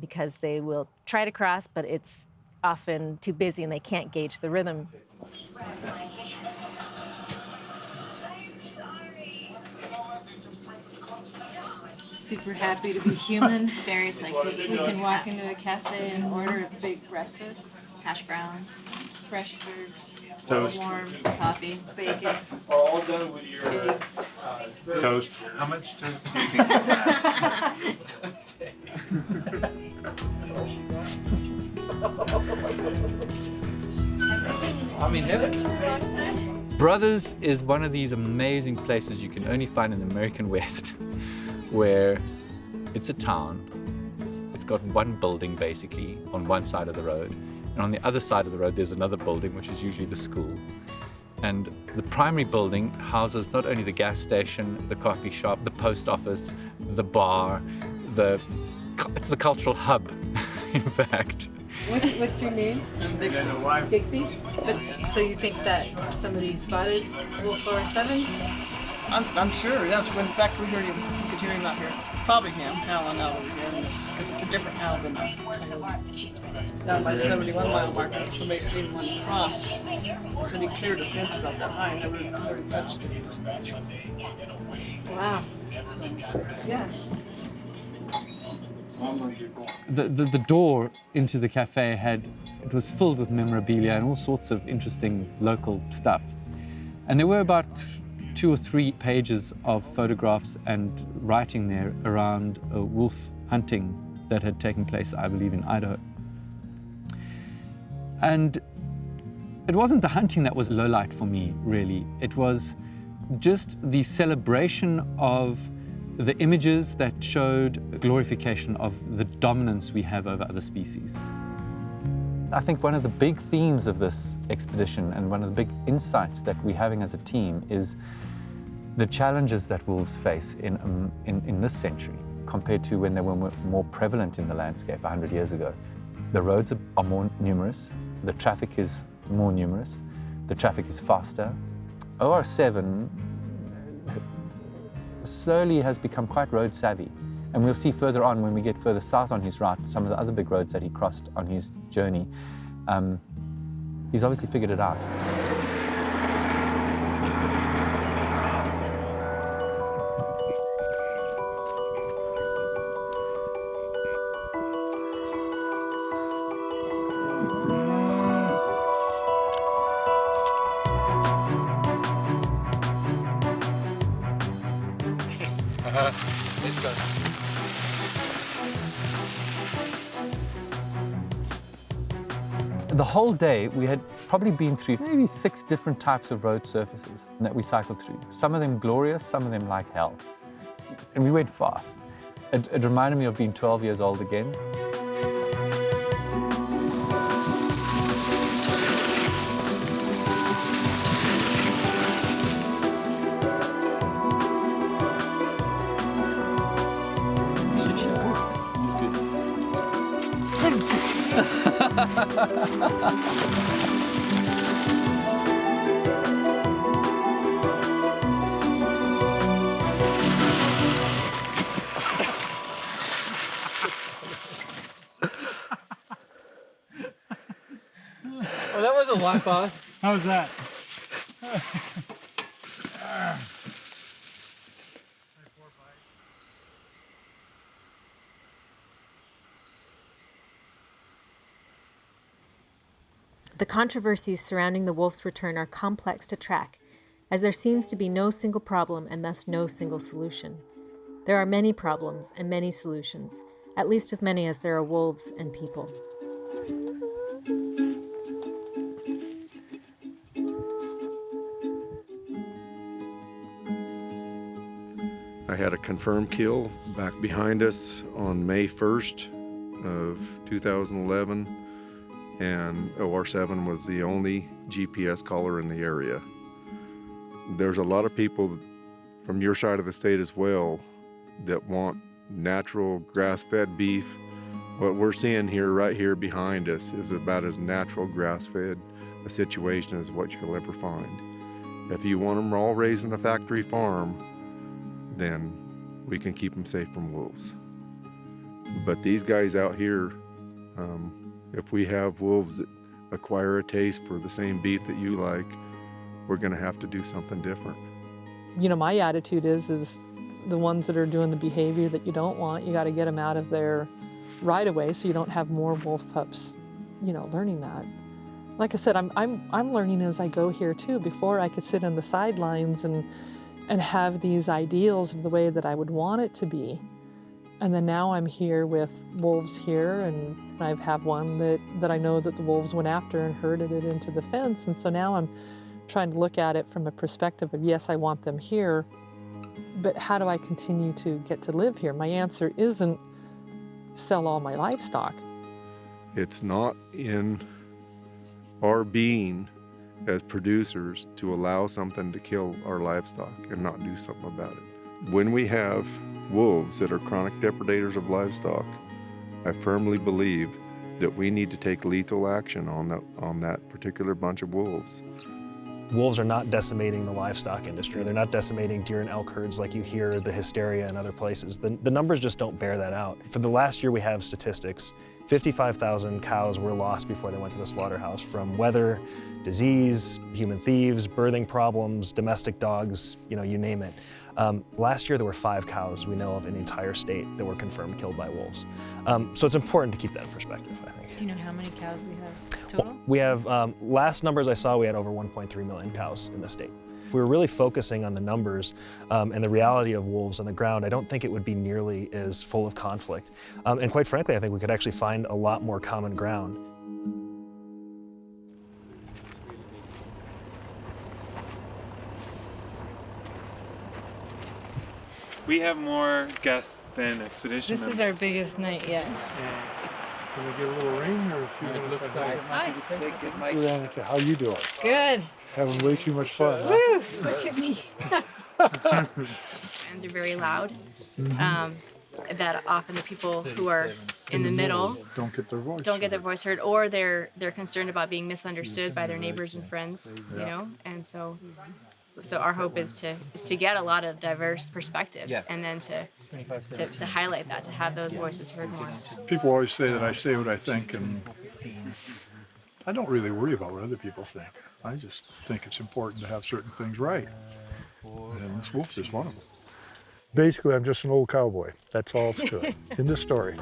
Because they will try to cross, but it's often too busy and they can't gauge the rhythm. Super happy to be human.
Very psyched to eat.
We can walk into a cafe and order a big breakfast.
Hash browns,
Fresh served,
Toast.
warm coffee,
bacon,
Are all done with your
eggs.
toast? How much toast do you think?
I'm in heaven. Brothers is one of these amazing places you can only find in the American West, where it's a town. It's got one building basically on one side of the road,
And on the other side of the road, there's another building, which is usually the school. And the primary building houses not only the gas station, the coffee shop, the post office, the bar, it's the cultural hub, in fact.
What's your name? I'm Dixie. Dixie? But, so you think that somebody spotted Wolf OR-7?
I'm sure, yes. In fact, we could hear him out here. Probably him, howling out over here. Because it's a different howl than down by 71 mile marker. Somebody seen one cross. Said he cleared the fence about that high. Never touched it.
Wow. Yes.
The door into the cafe it was filled with memorabilia and all sorts of interesting local stuff. And there were about 2 or 3 pages of photographs and writing there around wolf hunting that had taken place, I believe, in Idaho. And it wasn't the hunting that was low light for me, really. It was just the celebration of the images that showed glorification of the dominance we have over other species. I think one of the big themes of this expedition and one of the big insights that we're having as a team is the challenges that wolves face in this century compared to when they were more prevalent in the landscape 100 years ago. The roads are more numerous, the traffic is more numerous, the traffic is faster. OR-7 slowly has become quite road savvy. And we'll see further on when we get further south on his route, some of the other big roads that he crossed on his journey. He's obviously figured it out. Let's go. The whole day, we had probably been through maybe 6 different types of road surfaces that we cycled through. Some of them glorious, some of them like hell. And we went fast. It reminded me of being 12 years old again.
Well, that was a wipe-off.
How was that?
The controversies surrounding the wolf's return are complex to track, as there seems to be no single problem and thus no single solution. There are many problems and many solutions, at least as many as there are wolves and people.
I had a confirmed kill back behind us on May 1st of 2011, and OR-7 was the only GPS caller in the area. There's a lot of people from your side of the state as well that want natural grass-fed beef. What we're seeing here, right here behind us, is about as natural grass-fed a situation as what you'll ever find. If you want them all raised in a factory farm, then we can keep them safe from wolves. But these guys out here, if we have wolves that acquire a taste for the same beef that you like, we're gonna have to do something different.
You know, my attitude is the ones that are doing the behavior that you don't want, you gotta get them out of their right away so you don't have more wolf pups, you know, learning that. Like I said, I'm learning as I go here too. Before I could sit on the sidelines and have these ideals of the way that I would want it to be. And then now I'm here with wolves here, and I have one that I know that the wolves went after and herded it into the fence. And so now I'm trying to look at it from a perspective of, yes, I want them here, but how do I continue to get to live here? My answer isn't sell all my livestock.
It's not in our being as producers to allow something to kill our livestock and not do something about it. When we have wolves that are chronic depredators of livestock, I firmly believe that we need to take lethal action on that particular bunch of wolves.
Wolves are not decimating the livestock industry. They're not decimating deer and elk herds like you hear the hysteria in other places. The numbers just don't bear that out. For the last year we have statistics, 55,000 cows were lost before they went to the slaughterhouse from weather, disease, human thieves, birthing problems, domestic dogs, you name it. Last year there were 5 cows we know of in the entire state that were confirmed killed by wolves. So it's important to keep that in perspective, I think.
Do you know how many cows we have total?
Well, we have, last numbers I saw, we had over 1.3 million cows in the state. If we were really focusing on the numbers and the reality of wolves on the ground, I don't think it would be nearly as full of conflict. And quite frankly, I think we could actually find a lot more common ground.
We have more guests than expedition
This is our biggest night yet.
Can we get a little rain or a few minutes?
Hi.
How you doing?
Good.
Having way too much fun.
Woo! Look at me.
Fans are very loud. That often the people who are in the middle
don't get their voice
heard, or they're concerned about being misunderstood by their neighbors and friends, and so our hope is to get a lot of diverse perspectives, and then to highlight that, to have those voices heard more.
People always say that I say what I think, and I don't really worry about what other people think. I just think it's important to have certain things right, and this wolf is one of them. Basically, I'm just an old cowboy. That's all it's to it. In the story.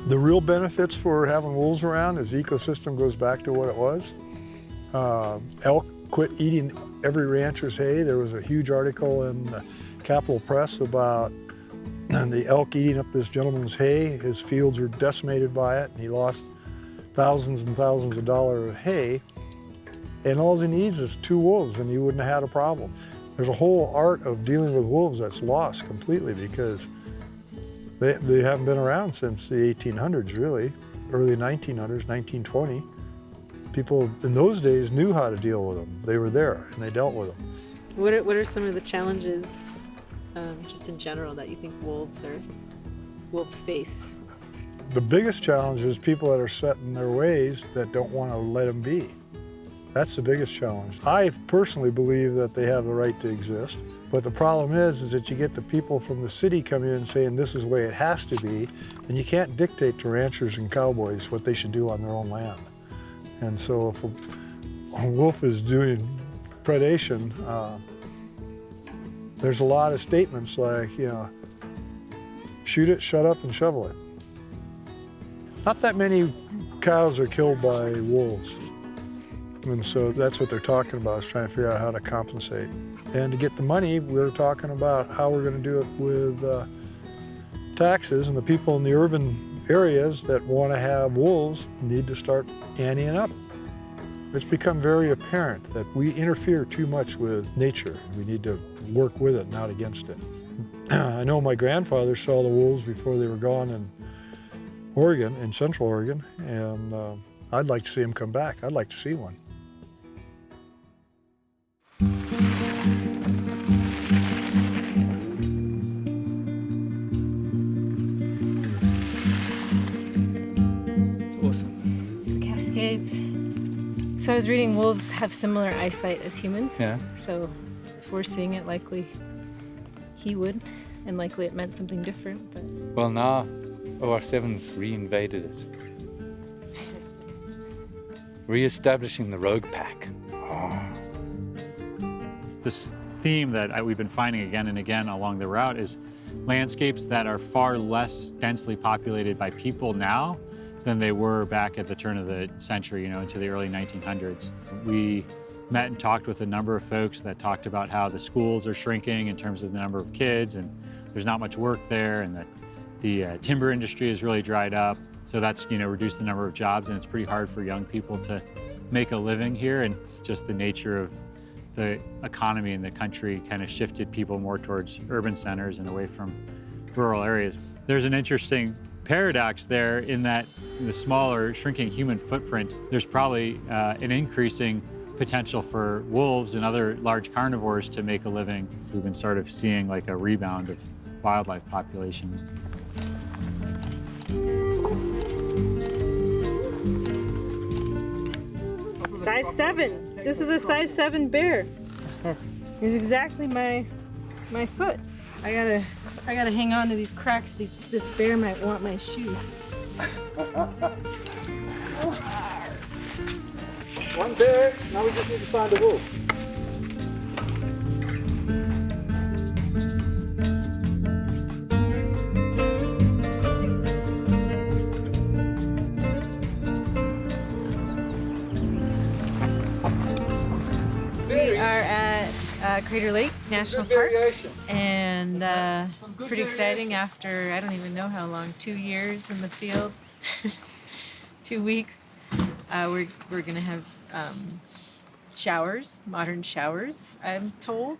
The real benefits for having wolves around is the ecosystem goes back to what it was. Elk quit eating every rancher's hay. There was a huge article in the Capital Press about the elk eating up this gentleman's hay. His fields were decimated by it, and he lost thousands and thousands of dollars of hay. And all he needs is 2 wolves, and he wouldn't have had a problem. There's a whole art of dealing with wolves that's lost completely because they haven't been around since the 1800s, really. Early 1900s, 1920. People in those days knew how to deal with them. They were there, and they dealt with them.
What are some of the challenges, just in general, that you think wolves face?
The biggest challenge is people that are set in their ways that don't want to let them be. That's the biggest challenge. I personally believe that they have the right to exist, but the problem is that you get the people from the city coming in saying this is the way it has to be, and you can't dictate to ranchers and cowboys what they should do on their own land. And so if a wolf is doing predation, there's a lot of statements like, shoot it, shut up, and shovel it. Not that many cows are killed by wolves. And so that's what they're talking about, is trying to figure out how to compensate. And to get the money, we're talking about how we're going to do it with taxes, and the people in the urban areas that want to have wolves need to start anteing up. It's become very apparent that we interfere too much with nature. We need to work with it, not against it. I know my grandfather saw the wolves before they were gone in Oregon, in Central Oregon, and I'd like to see them come back. I'd like to see one.
So I was reading wolves have similar eyesight as humans.
Yeah.
So if we're seeing it, likely he would, and likely it meant something different. But
Well, now OR-7's reinvaded it. Re-establishing the rogue pack.
This theme that we've been finding again and again along the route is landscapes that are far less densely populated by people now than they were back at the turn of the century, into the early 1900s. We met and talked with a number of folks that talked about how the schools are shrinking in terms of the number of kids, and there's not much work there, and that the timber industry has really dried up. So that's, reduced the number of jobs, and it's pretty hard for young people to make a living here. And just the nature of the economy in the country kind of shifted people more towards urban centers and away from rural areas. There's an interesting paradox there in that in the smaller, shrinking human footprint, there's probably an increasing potential for wolves and other large carnivores to make a living. We've been sort of seeing like a rebound of wildlife populations.
Size 7. This is a size 7 bear. He's exactly my foot. I gotta hang on to these cracks. This bear might want my shoes.
One bear, now we just need to find a wolf.
We are at Crater Lake National Park, and it's pretty exciting after, I don't even know how long, 2 years in the field, 2 weeks. We're gonna have showers, modern showers, I'm told.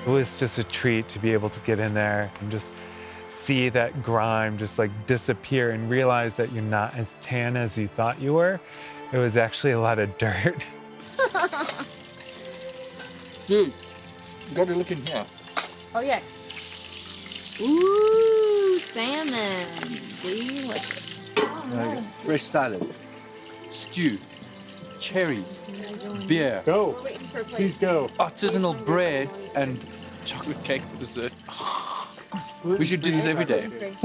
It was just a treat to be able to get in there and just see that grime just like disappear and realize that you're not as tan as you thought you were. It was actually a lot of dirt.
Dude, you gotta look in here.
Oh yeah. Ooh, salmon. Delicious.
Fresh salad, stew, cherries, beer.
Go. Please go.
Artisanal bread and chocolate cake for dessert. We should do this every day.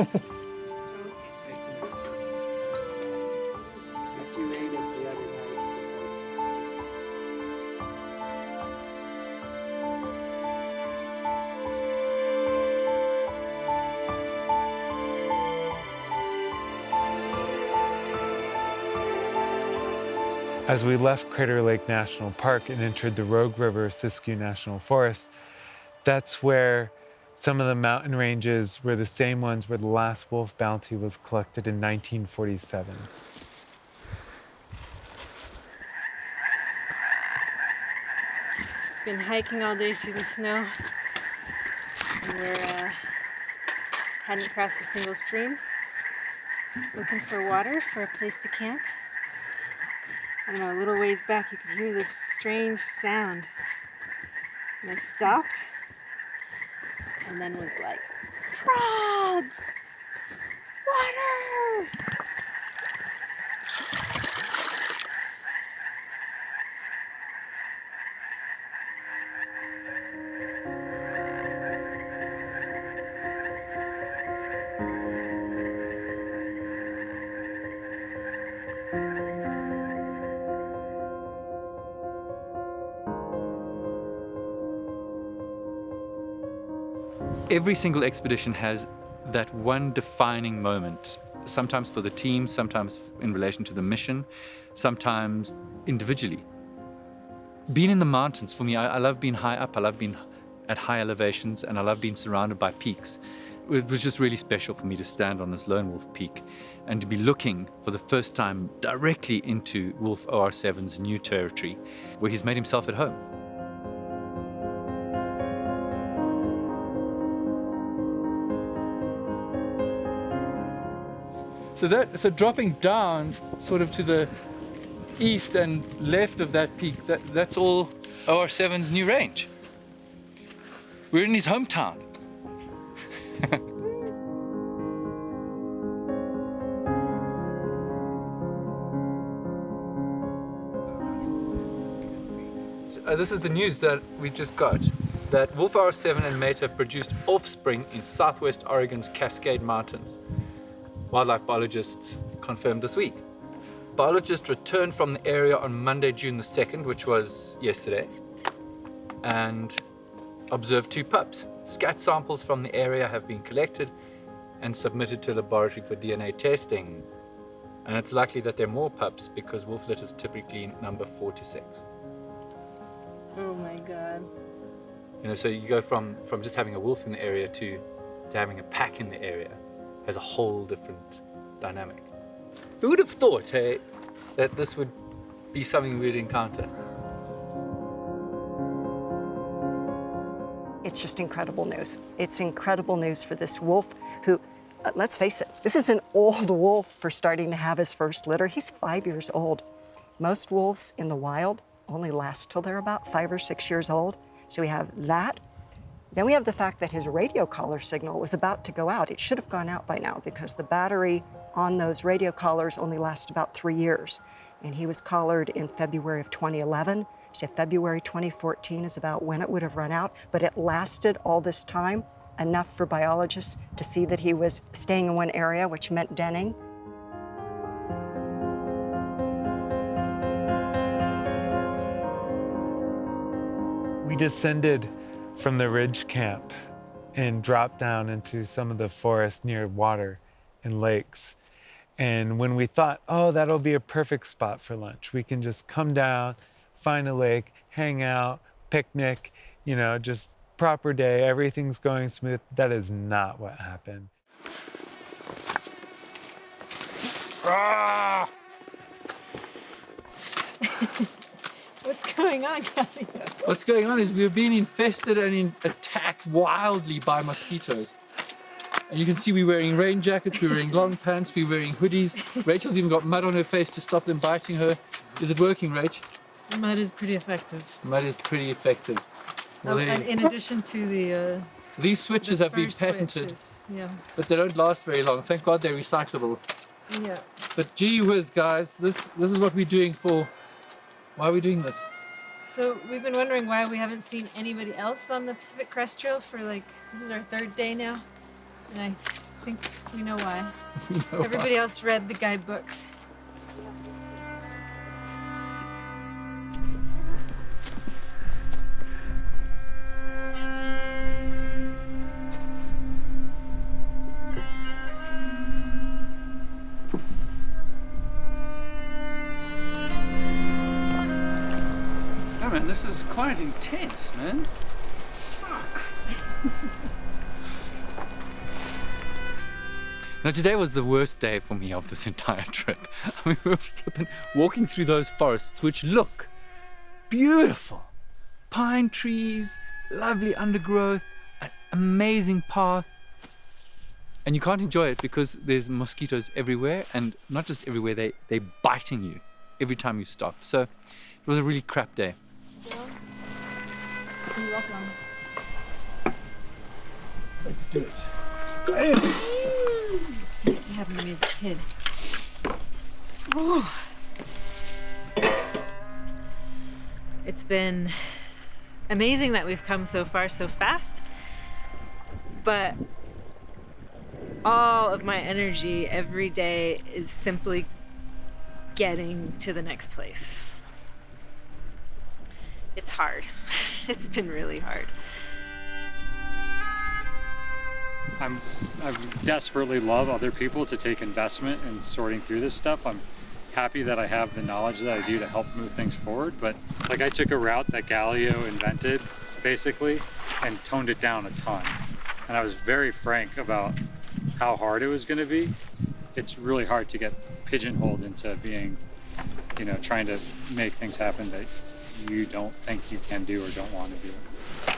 As we left Crater Lake National Park and entered the Rogue River Siskiyou National Forest, that's where some of the mountain ranges were the same ones where the last wolf bounty was collected in 1947.
Been hiking all day through the snow, and we're hadn't crossed a single stream. Looking for water, for a place to camp. I don't know, a little ways back you could hear this strange sound. And I stopped, and then was like, frogs! Water!
Every single expedition has that one defining moment, sometimes for the team, sometimes in relation to the mission, sometimes individually. Being in the mountains, for me, I love being high up, I love being at high elevations, and I love being surrounded by peaks. It was just really special for me to stand on this lone wolf peak and to be looking for the first time directly into Wolf OR-7's new territory, where he's made himself at home. So dropping down sort of to the east and left of that peak, that's all OR-7's new range. We're in his hometown. This is the news that we just got, that Wolf OR-7 and mate have produced offspring in southwest Oregon's Cascade Mountains. Wildlife biologists confirmed this week. Biologists returned from the area on Monday, June the 2nd, which was yesterday, and observed 2 pups. Scat samples from the area have been collected and submitted to the laboratory for DNA testing. And it's likely that there are more pups because wolf litters typically number 4 to 6.
Oh my God.
You know, so you go from just having a wolf in the area to having a pack in the area has a whole different dynamic.
Who would have thought, hey, that this would be something we'd encounter?
It's just incredible news. It's incredible news for this wolf who, let's face it, this is an old wolf for starting to have his first litter. He's 5 years old. Most wolves in the wild only last till they're about 5 or 6 years old. So we have that. Then we have the fact that his radio collar signal was about to go out. It should have gone out by now because the battery on those radio collars only lasts about 3 years. And he was collared in February of 2011. So February 2014 is about when it would have run out, but it lasted all this time, enough for biologists to see that he was staying in one area, which meant denning.
We descended from the ridge camp and dropped down into some of the forest near water and lakes. And when we thought, oh, that'll be a perfect spot for lunch, we can just come down, find a lake, hang out, picnic, you know, just proper day, everything's going smooth. That is not what happened.
Ah! What's going on, Kelly?
What's going on is we're being infested and attacked wildly by mosquitoes. And you can see we're wearing rain jackets, we're wearing long pants, we're wearing hoodies. Rachel's even got mud on her face to stop them biting her. Is it working, Rach?
Mud is pretty effective.
Mud is pretty effective. Well,
And in addition to the
these switches have been patented,
switches. Yeah.
but they don't last very long. Thank God they're recyclable.
Yeah.
But gee whiz, guys, this is what we're doing for. Why are we doing this?
So we've been wondering why we haven't seen anybody else on the Pacific Crest Trail for this is our 3rd day now. And I think we know why.
We know
Everybody
why.
else read the guidebooks.
Oh man, this is quite intense, man. Fuck. Now today was the worst day for me of this entire trip. I mean, we were flipping, walking through those forests, which look beautiful. Pine trees, lovely undergrowth, an amazing path. And you can't enjoy it because there's mosquitoes everywhere, and not just everywhere, they're biting you every time you stop. So it was a really crap day.
You're welcome.
Let's do it.
I used to have them when I was a kid. Oh. It's been amazing that we've come so far so fast, but all of my energy every day is simply getting to the next place. It's hard. It's been really hard.
I desperately love other people to take investment in sorting through this stuff. I'm happy that I have the knowledge that I do to help move things forward, but like I took a route that Galileo invented basically and toned it down a ton. And I was very frank about how hard it was going to be. It's really hard to get pigeonholed into being, you know, trying to make things happen that you don't think you can do or don't want to do.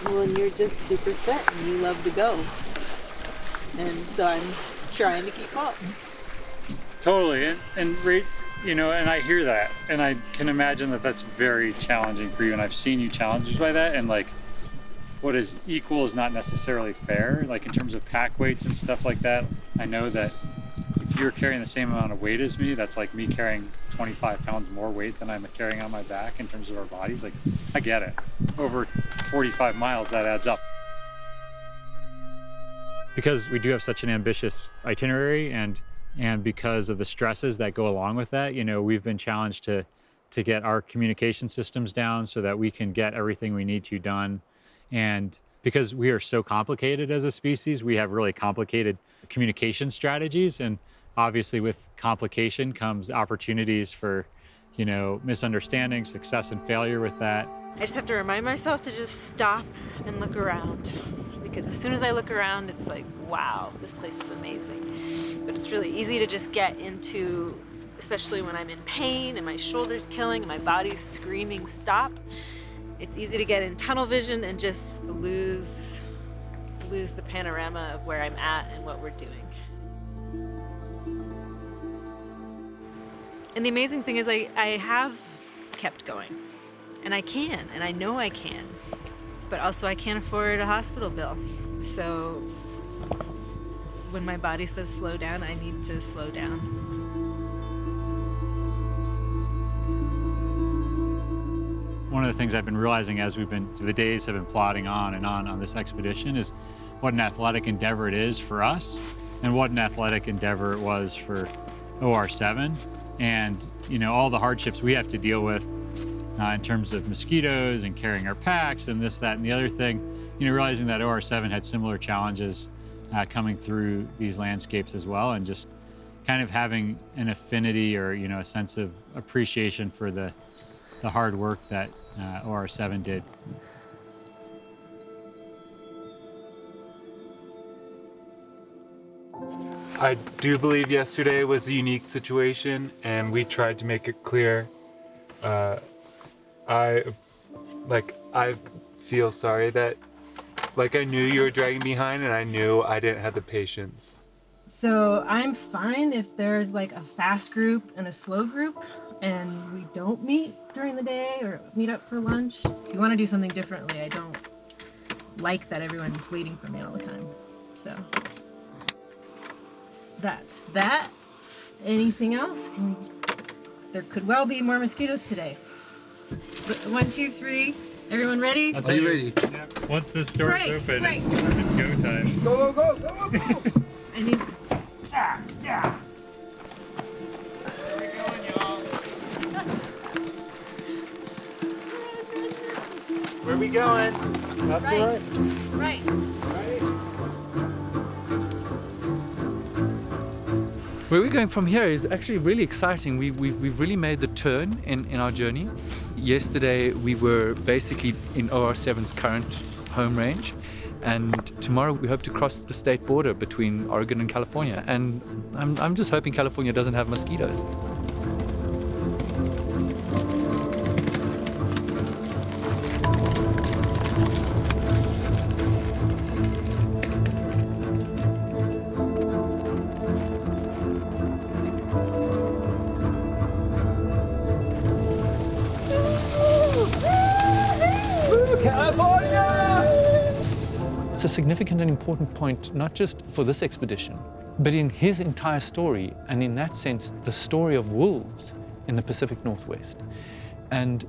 Well, and you're just super fit and you love to go. And so I'm trying to keep up.
Totally, and you know, and I hear that, and I can imagine that that's very challenging for you, and I've seen you challenged by that, and like, what is equal is not necessarily fair, like in terms of pack weights and stuff like that. I know that if you're carrying the same amount of weight as me, that's like me carrying 25 pounds more weight than I'm carrying on my back in terms of our bodies. Like, I get it. Over 45 miles, that adds up. Because we do have such an ambitious itinerary and because of the stresses that go along with that, you know, we've been challenged to get our communication systems down so that we can get everything we need to done. And because we are so complicated as a species, we have really complicated communication strategies. And obviously with complication comes opportunities for, you know, misunderstanding, success and failure with that.
I just have to remind myself to just stop and look around. Because as soon as I look around, it's like, wow, this place is amazing. But it's really easy to just get into
especially when I'm in pain and my shoulder's killing and my body's screaming stop. It's easy to get in tunnel vision and just lose the panorama of where I'm at and what we're doing. And the amazing thing is I have kept going, and I can, and I know I can, but also I can't afford a hospital bill. So when my body says slow down, I need to slow down.
One of the things I've been realizing as the days have been plodding on this expedition is what an athletic endeavor it is for us and what an athletic endeavor it was for OR-7. And, you know, all the hardships we have to deal with in terms of mosquitoes and carrying our packs and this, that, and the other thing, you know, realizing that OR-7 had similar challenges coming through these landscapes as well, and just kind of having an affinity or, you know, a sense of appreciation for the hard work that OR-7 did.
I do believe yesterday was a unique situation, and we tried to make it clear. I feel sorry that, I knew you were dragging behind, and I knew I didn't have the patience.
So I'm fine if there's like a fast group and a slow group, and we don't meet during the day or meet up for lunch. If you want to do something differently, I don't like that everyone's waiting for me all the time. So that's that. Anything else? There could well be more mosquitoes today. 1, 2, 3. Everyone ready?
Are you ready? Yeah. Once this store's open, it's go time.
Go, go, go, go, go! I need... Yeah.
Where we going, y'all? Where we going?
Left or right? Right.
Where we're going from here is actually really exciting. We've really made the turn in our journey. Yesterday we were basically in OR-7's current home range, and tomorrow we hope to cross the state border between Oregon and California, and I'm just hoping California doesn't have mosquitoes. It's a significant and important point, not just for this expedition, but in his entire story, and in that sense, the story of wolves in the Pacific Northwest. And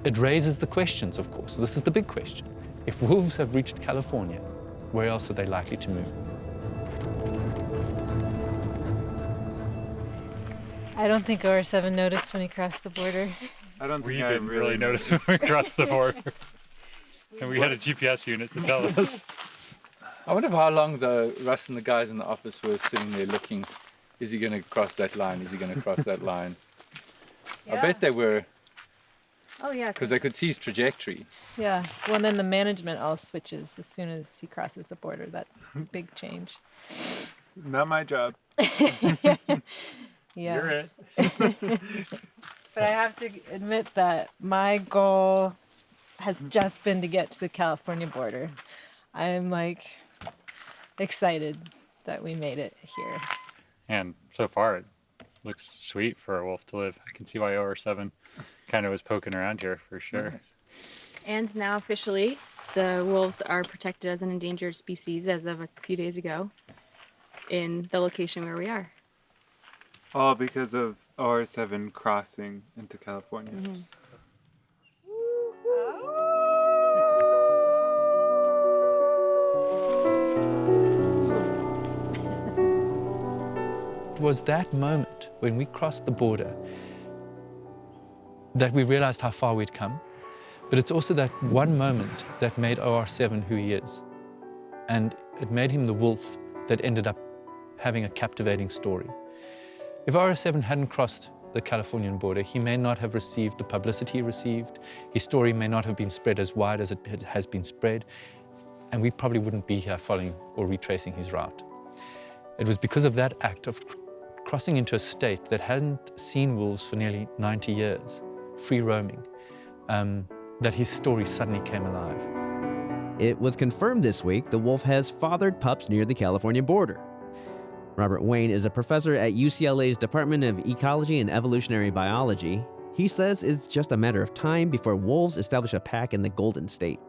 it raises the questions, of course. This is the big question. If wolves have reached California, where else are they likely to move?
I don't think OR-7 noticed when he crossed the border.
I don't think we didn't really notice when we crossed the border. And we had a GPS unit to tell us.
I wonder how long Russ and the guys in the office were sitting there looking, is he going to cross that line? Is he going to cross that line? Yeah. I bet they were.
Oh yeah.
Because they could see his trajectory.
Yeah. Well, and then the management all switches as soon as he crosses the border. That's a big change.
Not my job.
Yeah.
You're it.
But I have to admit that my goal has just been to get to the California border. I'm like excited that we made it here.
And so far it looks sweet for a wolf to live. I can see why OR-7 kind of was poking around here for sure.
And now officially the wolves are protected as an endangered species as of a few days ago in the location where we are.
All because of OR-7 crossing into California.
Mm-hmm.
It was that moment when we crossed the border that we realized how far we'd come. But it's also that one moment that made OR-7 who he is. And it made him the wolf that ended up having a captivating story. If OR-7 hadn't crossed the Californian border, he may not have received the publicity he received. His story may not have been spread as wide as it has been spread. And we probably wouldn't be here following or retracing his route. It was because of that act of
crossing into a state that hadn't seen wolves for nearly 90 years, free roaming, that his story suddenly came alive.
It was confirmed this week the wolf has fathered pups near the California border. Robert Wayne is a professor at UCLA's Department of Ecology and Evolutionary Biology. He says it's just a matter of time before wolves establish a pack in the Golden State.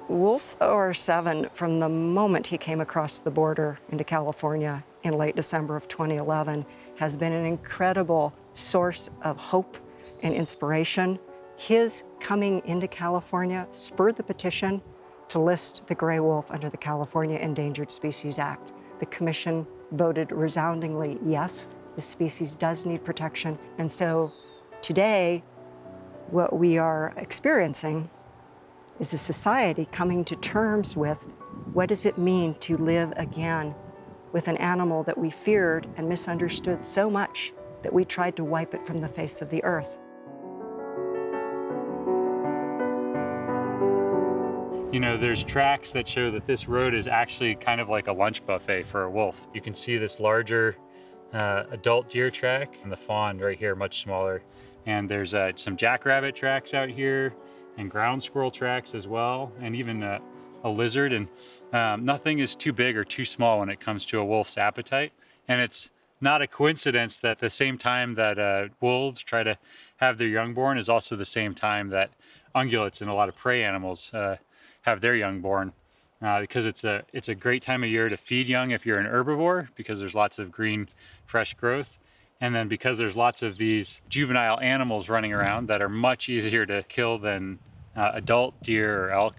Wolf OR-7, from the moment he came across the border into California in late December of 2011, has been an incredible source of hope and inspiration. His coming into California spurred the petition to list the gray wolf under the California Endangered Species Act. The commission voted resoundingly yes, the species does need protection. And so today, what we are experiencing is a society coming to terms with what does it mean to live again with an animal that we feared and misunderstood so much that we tried to wipe it from the face of the earth.
You know, there's tracks that show that this road is actually kind of like a lunch buffet for a wolf. You can see this larger adult deer track and the fawn right here, much smaller. And there's some jackrabbit tracks out here and ground squirrel tracks as well, and even a lizard. And nothing is too big or too small when it comes to a wolf's appetite. And it's not a coincidence that the same time that wolves try to have their young born is also the same time that ungulates and a lot of prey animals have their young born, because it's a great time of year to feed young if you're an herbivore, because there's lots of green, fresh growth. And then because there's lots of these juvenile animals running around that are much easier to kill than adult deer or elk,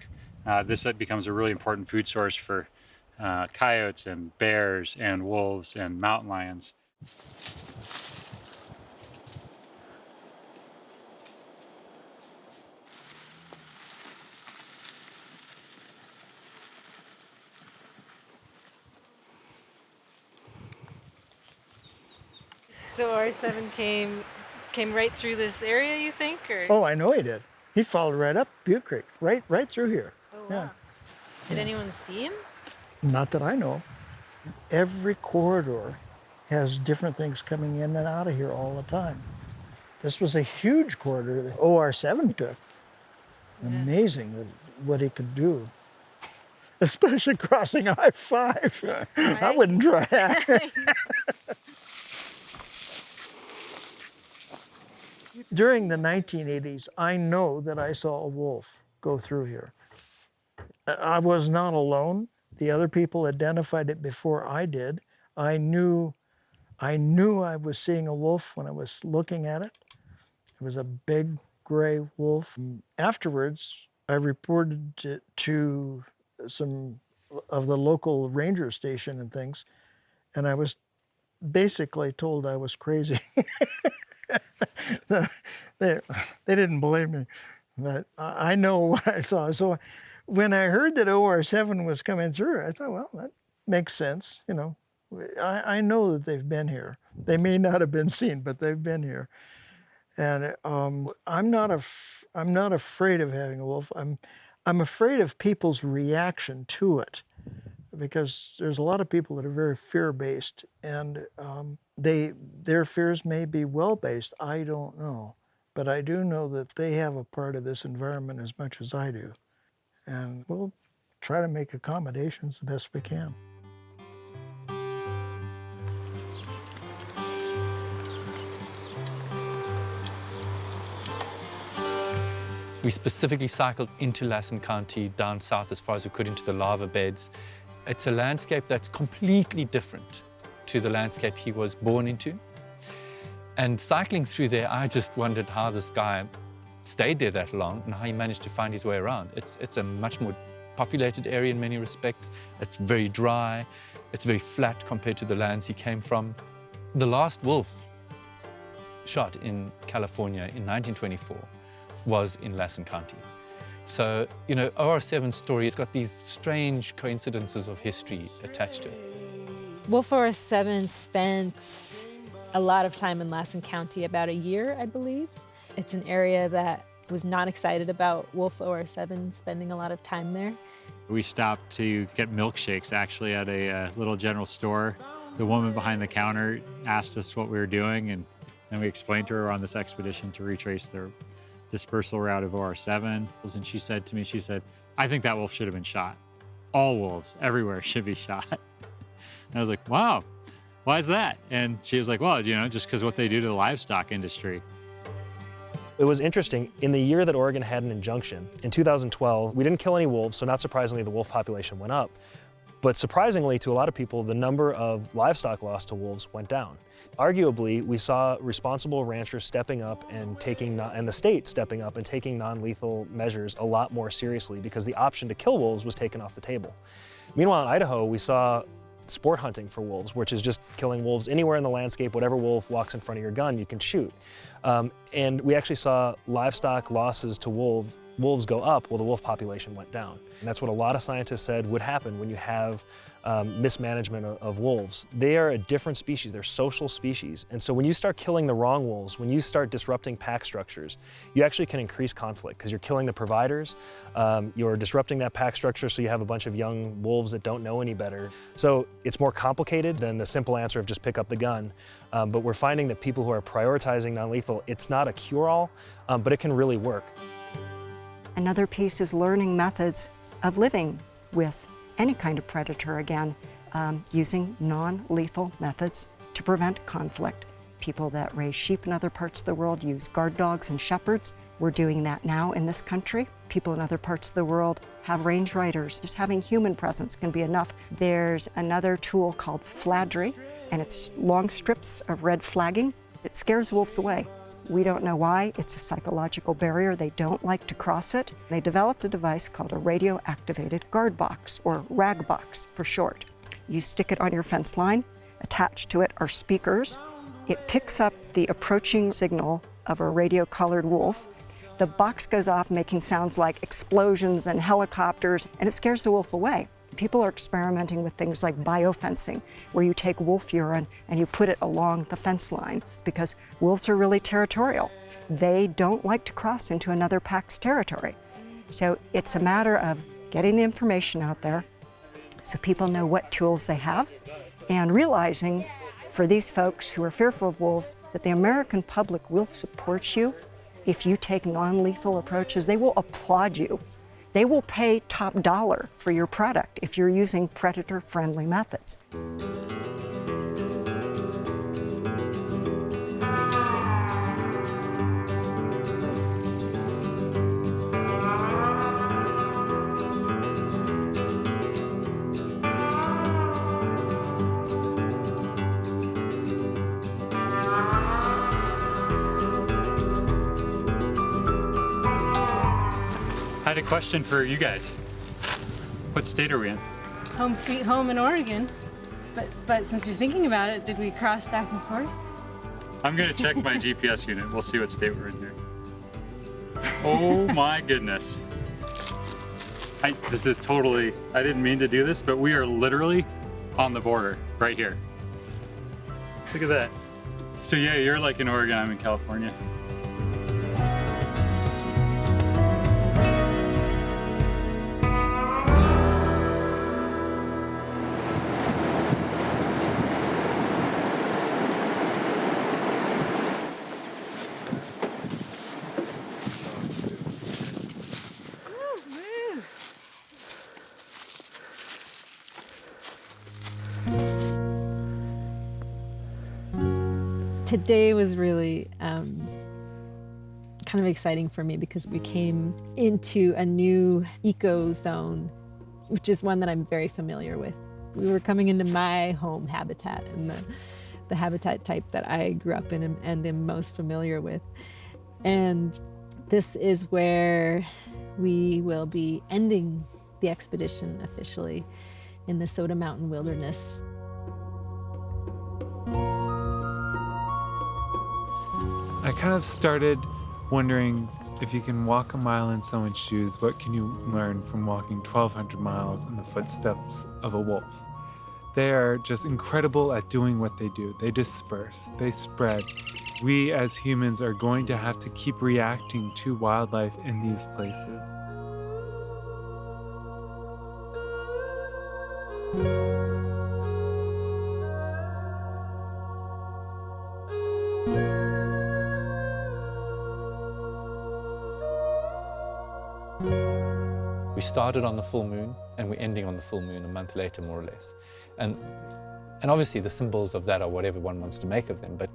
this becomes a really important food source for coyotes and bears and wolves and mountain lions.
So OR-7 came right through this area, you think? Or?
Oh, I know he did. He followed right up Butte Creek, right through here.
Oh, wow.
Yeah.
Did anyone see him?
Not that I know. Every corridor has different things coming in and out of here all the time. This was a huge corridor that OR-7 took. Amazing what he could do. Especially crossing I-5. Right? I wouldn't try that. During the 1980s, I know that I saw a wolf go through here. I was not alone. The other people identified it before I did. I knew I was seeing a wolf when I was looking at it. It was a big gray wolf. Afterwards, I reported it to some of the local ranger station and things, and I was basically told I was crazy. They didn't believe me, but I know what I saw. So when I heard that OR-7 was coming through, I thought, well, that makes sense. You know, I know that they've been here. They may not have been seen, but they've been here. And I'm not afraid of having a wolf. I'm afraid of people's reaction to it, because there's a lot of people that are very fear-based, and their fears may be well-based. I don't know. But I do know that they have a part of this environment as much as I do. And we'll try to make accommodations the best we can.
We specifically cycled into Lassen County, down south as far as we could into the lava beds. It's a landscape that's completely different to the landscape he was born into. And cycling through there, I just wondered how this guy stayed there that long and how he managed to find his way around. It's a much more populated area in many respects. It's very dry. It's very flat compared to the lands he came from. The last wolf shot in California in 1924 was in Lassen County. So, you know, OR-7's story has got these strange coincidences of history attached to it.
Wolf OR-7 spent a lot of time in Lassen County, about a year, I believe. It's an area that was not excited about Wolf OR-7 spending a lot of time there.
We stopped to get milkshakes actually at a little general store The woman behind the counter asked us what we were doing, and then we explained to her we're on this expedition to retrace the dispersal route of OR-7. And she said to me, she said, "I think that wolf should have been shot. All wolves everywhere should be shot." And I was like, wow, why is that? And she was like, well, you know, just because what they do to the livestock industry.
It was interesting, in the year that Oregon had an injunction, in 2012, we didn't kill any wolves, so not surprisingly, the wolf population went up. But surprisingly, to a lot of people, the number of livestock lost to wolves went down. Arguably, we saw responsible ranchers stepping up and and the state stepping up and taking non-lethal measures a lot more seriously because the option to kill wolves was taken off the table. Meanwhile, in Idaho, we saw sport hunting for wolves, which is just killing wolves anywhere in the landscape. Whatever wolf walks in front of your gun, you can shoot. And we actually saw livestock losses to wolves go up while the wolf population went down. And that's what a lot of scientists said would happen when you have mismanagement of wolves. They are a different species, they're social species. And so when you start killing the wrong wolves, when you start disrupting pack structures, you actually can increase conflict because you're killing the providers, you're disrupting that pack structure so you have a bunch of young wolves that don't know any better. So it's more complicated than the simple answer of just pick up the gun. But we're finding that people who are prioritizing non-lethal, it's not a cure-all, but it can really work.
Another piece is learning methods of living with any kind of predator, again, using non-lethal methods to prevent conflict. People that raise sheep in other parts of the world use guard dogs and shepherds. We're doing that now in this country. People in other parts of the world have range riders. Just having human presence can be enough. There's another tool called fladry, and it's long strips of red flagging. It scares wolves away. We don't know why. It's a psychological barrier. They don't like to cross it. They developed a device called a radio-activated guard box, or RAG box for short. You stick it on your fence line. Attached to it are speakers. It picks up the approaching signal of a radio-collared wolf. The box goes off making sounds like explosions and helicopters, and it scares the wolf away. People are experimenting with things like biofencing, where you take wolf urine and you put it along the fence line, because wolves are really territorial. They don't like to cross into another pack's territory. So it's a matter of getting the information out there so people know what tools they have, and realizing for these folks who are fearful of wolves that the American public will support you if you take non-lethal approaches. They will applaud you. They will pay top dollar for your product if you're using predator-friendly methods.
I had a question for you guys. What state are we in?
Home sweet home in Oregon. But since you're thinking about it, did we cross back and forth?
I'm gonna check my GPS unit. We'll see what state we're in here. Oh my goodness. This is totally, I didn't mean to do this, but we are literally on the border right here. Look at that. So yeah, you're like in Oregon, I'm in California.
Today was really kind of exciting for me because we came into a new eco zone, which is one that I'm very familiar with. We were coming into my home habitat and the habitat type that I grew up in and am most familiar with. And this is where we will be ending the expedition officially in the Soda Mountain Wilderness.
I kind of started wondering if you can walk a mile in someone's shoes, what can you learn from walking 1,200 miles in the footsteps of a wolf? They are just incredible at doing what they do. They disperse, they spread. We as humans are going to have to keep reacting to wildlife in these places.
We started on the full moon and we're ending on the full moon a month later, more or less. And obviously the symbols of that are whatever one wants to make of them, but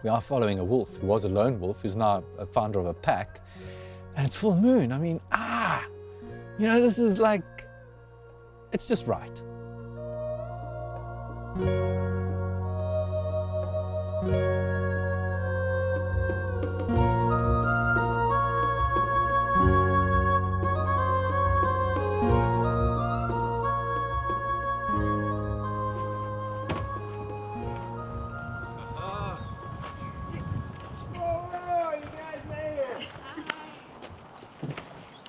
we are following a wolf who was a lone wolf, who's now a founder of a pack, and it's full moon. I mean, you know, this is like, it's just right.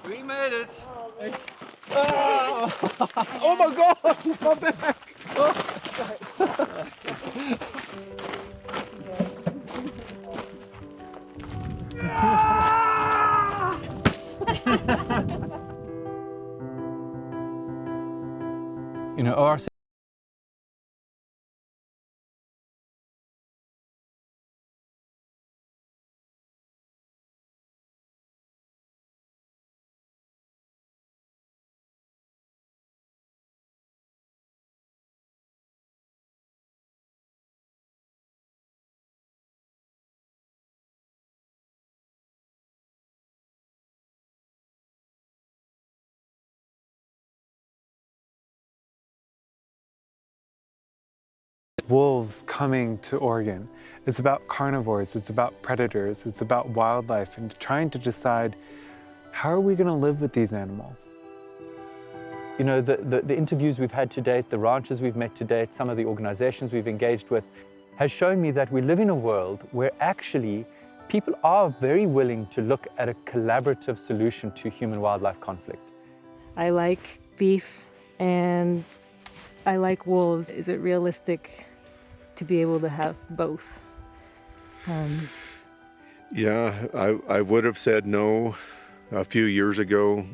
We made it.
Oh my God, my back. You know, OR-7
wolves coming to Oregon. It's about carnivores, it's about predators, it's about wildlife, and trying to decide, how are we going to live with these animals?
You know, the interviews we've had to date, the ranchers we've met to date, some of the organizations we've engaged with, has shown me that we live in a world where actually people are very willing to look at a collaborative solution to human-wildlife conflict.
I like beef and I like wolves. Is it realistic to be able to have both?
Yeah, I would have said no a few years ago.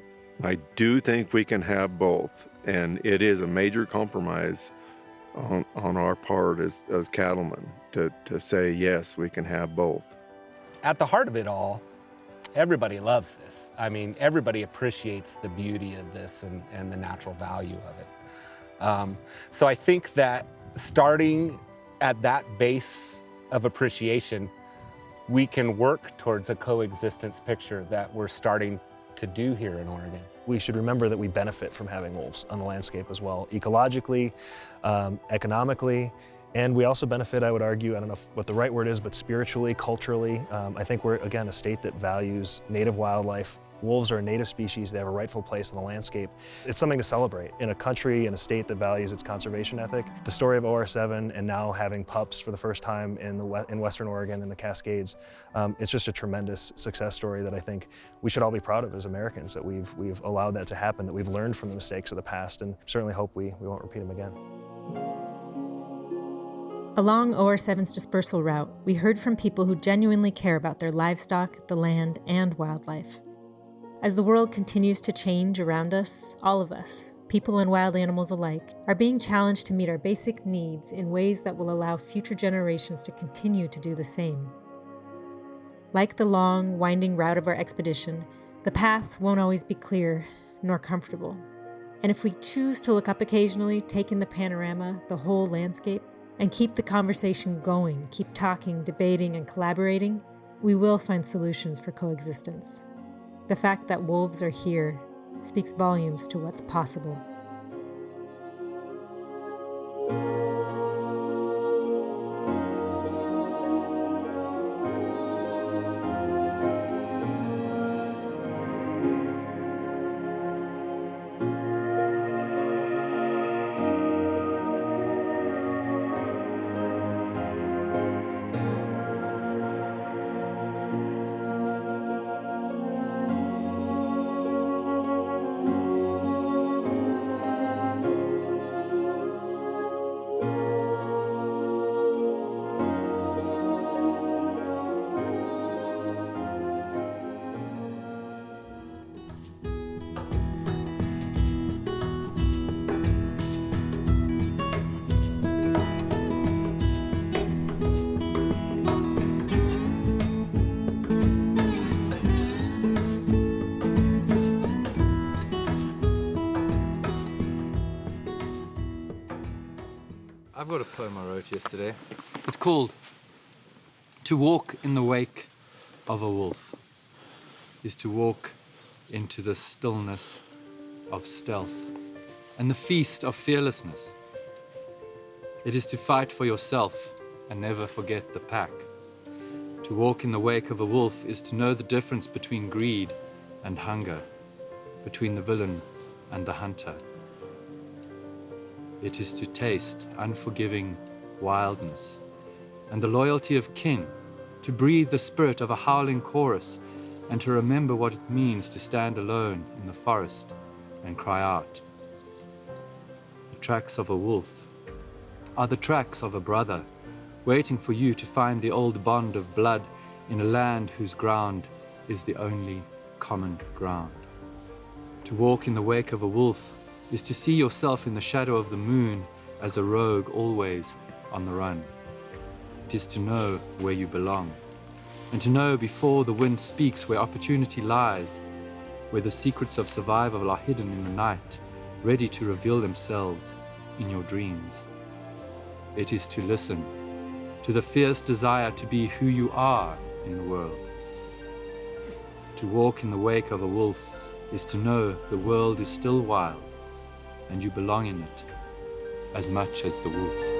I do think we can have both, and it is a major compromise on our part as cattlemen to say, yes, we can have both.
At the heart of it all, everybody loves this. I mean, everybody appreciates the beauty of this and the natural value of it. So I think that starting at that base of appreciation, we can work towards a coexistence picture that we're starting to do here in Oregon.
We should remember that we benefit from having wolves on the landscape as well, ecologically, economically, and we also benefit, I would argue, I don't know what the right word is, but spiritually, culturally. I think we're, again, a state that values native wildlife. Wolves are a native species. They have a rightful place in the landscape. It's something to celebrate in a country and a state that values its conservation ethic. The story of OR-7 and now having pups for the first time in Western Oregon and the Cascades, it's just a tremendous success story that I think we should all be proud of as Americans, that we've allowed that to happen, that we've learned from the mistakes of the past, and certainly hope we won't repeat them again.
Along OR-7's dispersal route, we heard from people who genuinely care about their livestock, the land, and wildlife. As the world continues to change around us, all of us, people and wild animals alike, are being challenged to meet our basic needs in ways that will allow future generations to continue to do the same. Like the long, winding route of our expedition, the path won't always be clear nor comfortable. And if we choose to look up occasionally, take in the panorama, the whole landscape, and keep the conversation going, keep talking, debating, and collaborating, we will find solutions for coexistence. The fact that wolves are here speaks volumes to what's possible.
I've got a poem I wrote yesterday. It's called "To Walk in the Wake of a Wolf is to walk into the stillness of stealth and the feast of fearlessness. It is to fight for yourself and never forget the pack. To walk in the wake of a wolf is to know the difference between greed and hunger, between the villain and the hunter. It is to taste unforgiving wildness and the loyalty of kin, to breathe the spirit of a howling chorus, and to remember what it means to stand alone in the forest and cry out. The tracks of a wolf are the tracks of a brother, waiting for you to find the old bond of blood in a land whose ground is the only common ground. To walk in the wake of a wolf is to see yourself in the shadow of the moon as a rogue always on the run. It is to know where you belong, and to know before the wind speaks where opportunity lies, where the secrets of survival are hidden in the night, ready to reveal themselves in your dreams. It is to listen to the fierce desire to be who you are in the world. To walk in the wake of a wolf is to know the world is still wild, and you belong in it as much as the wolf.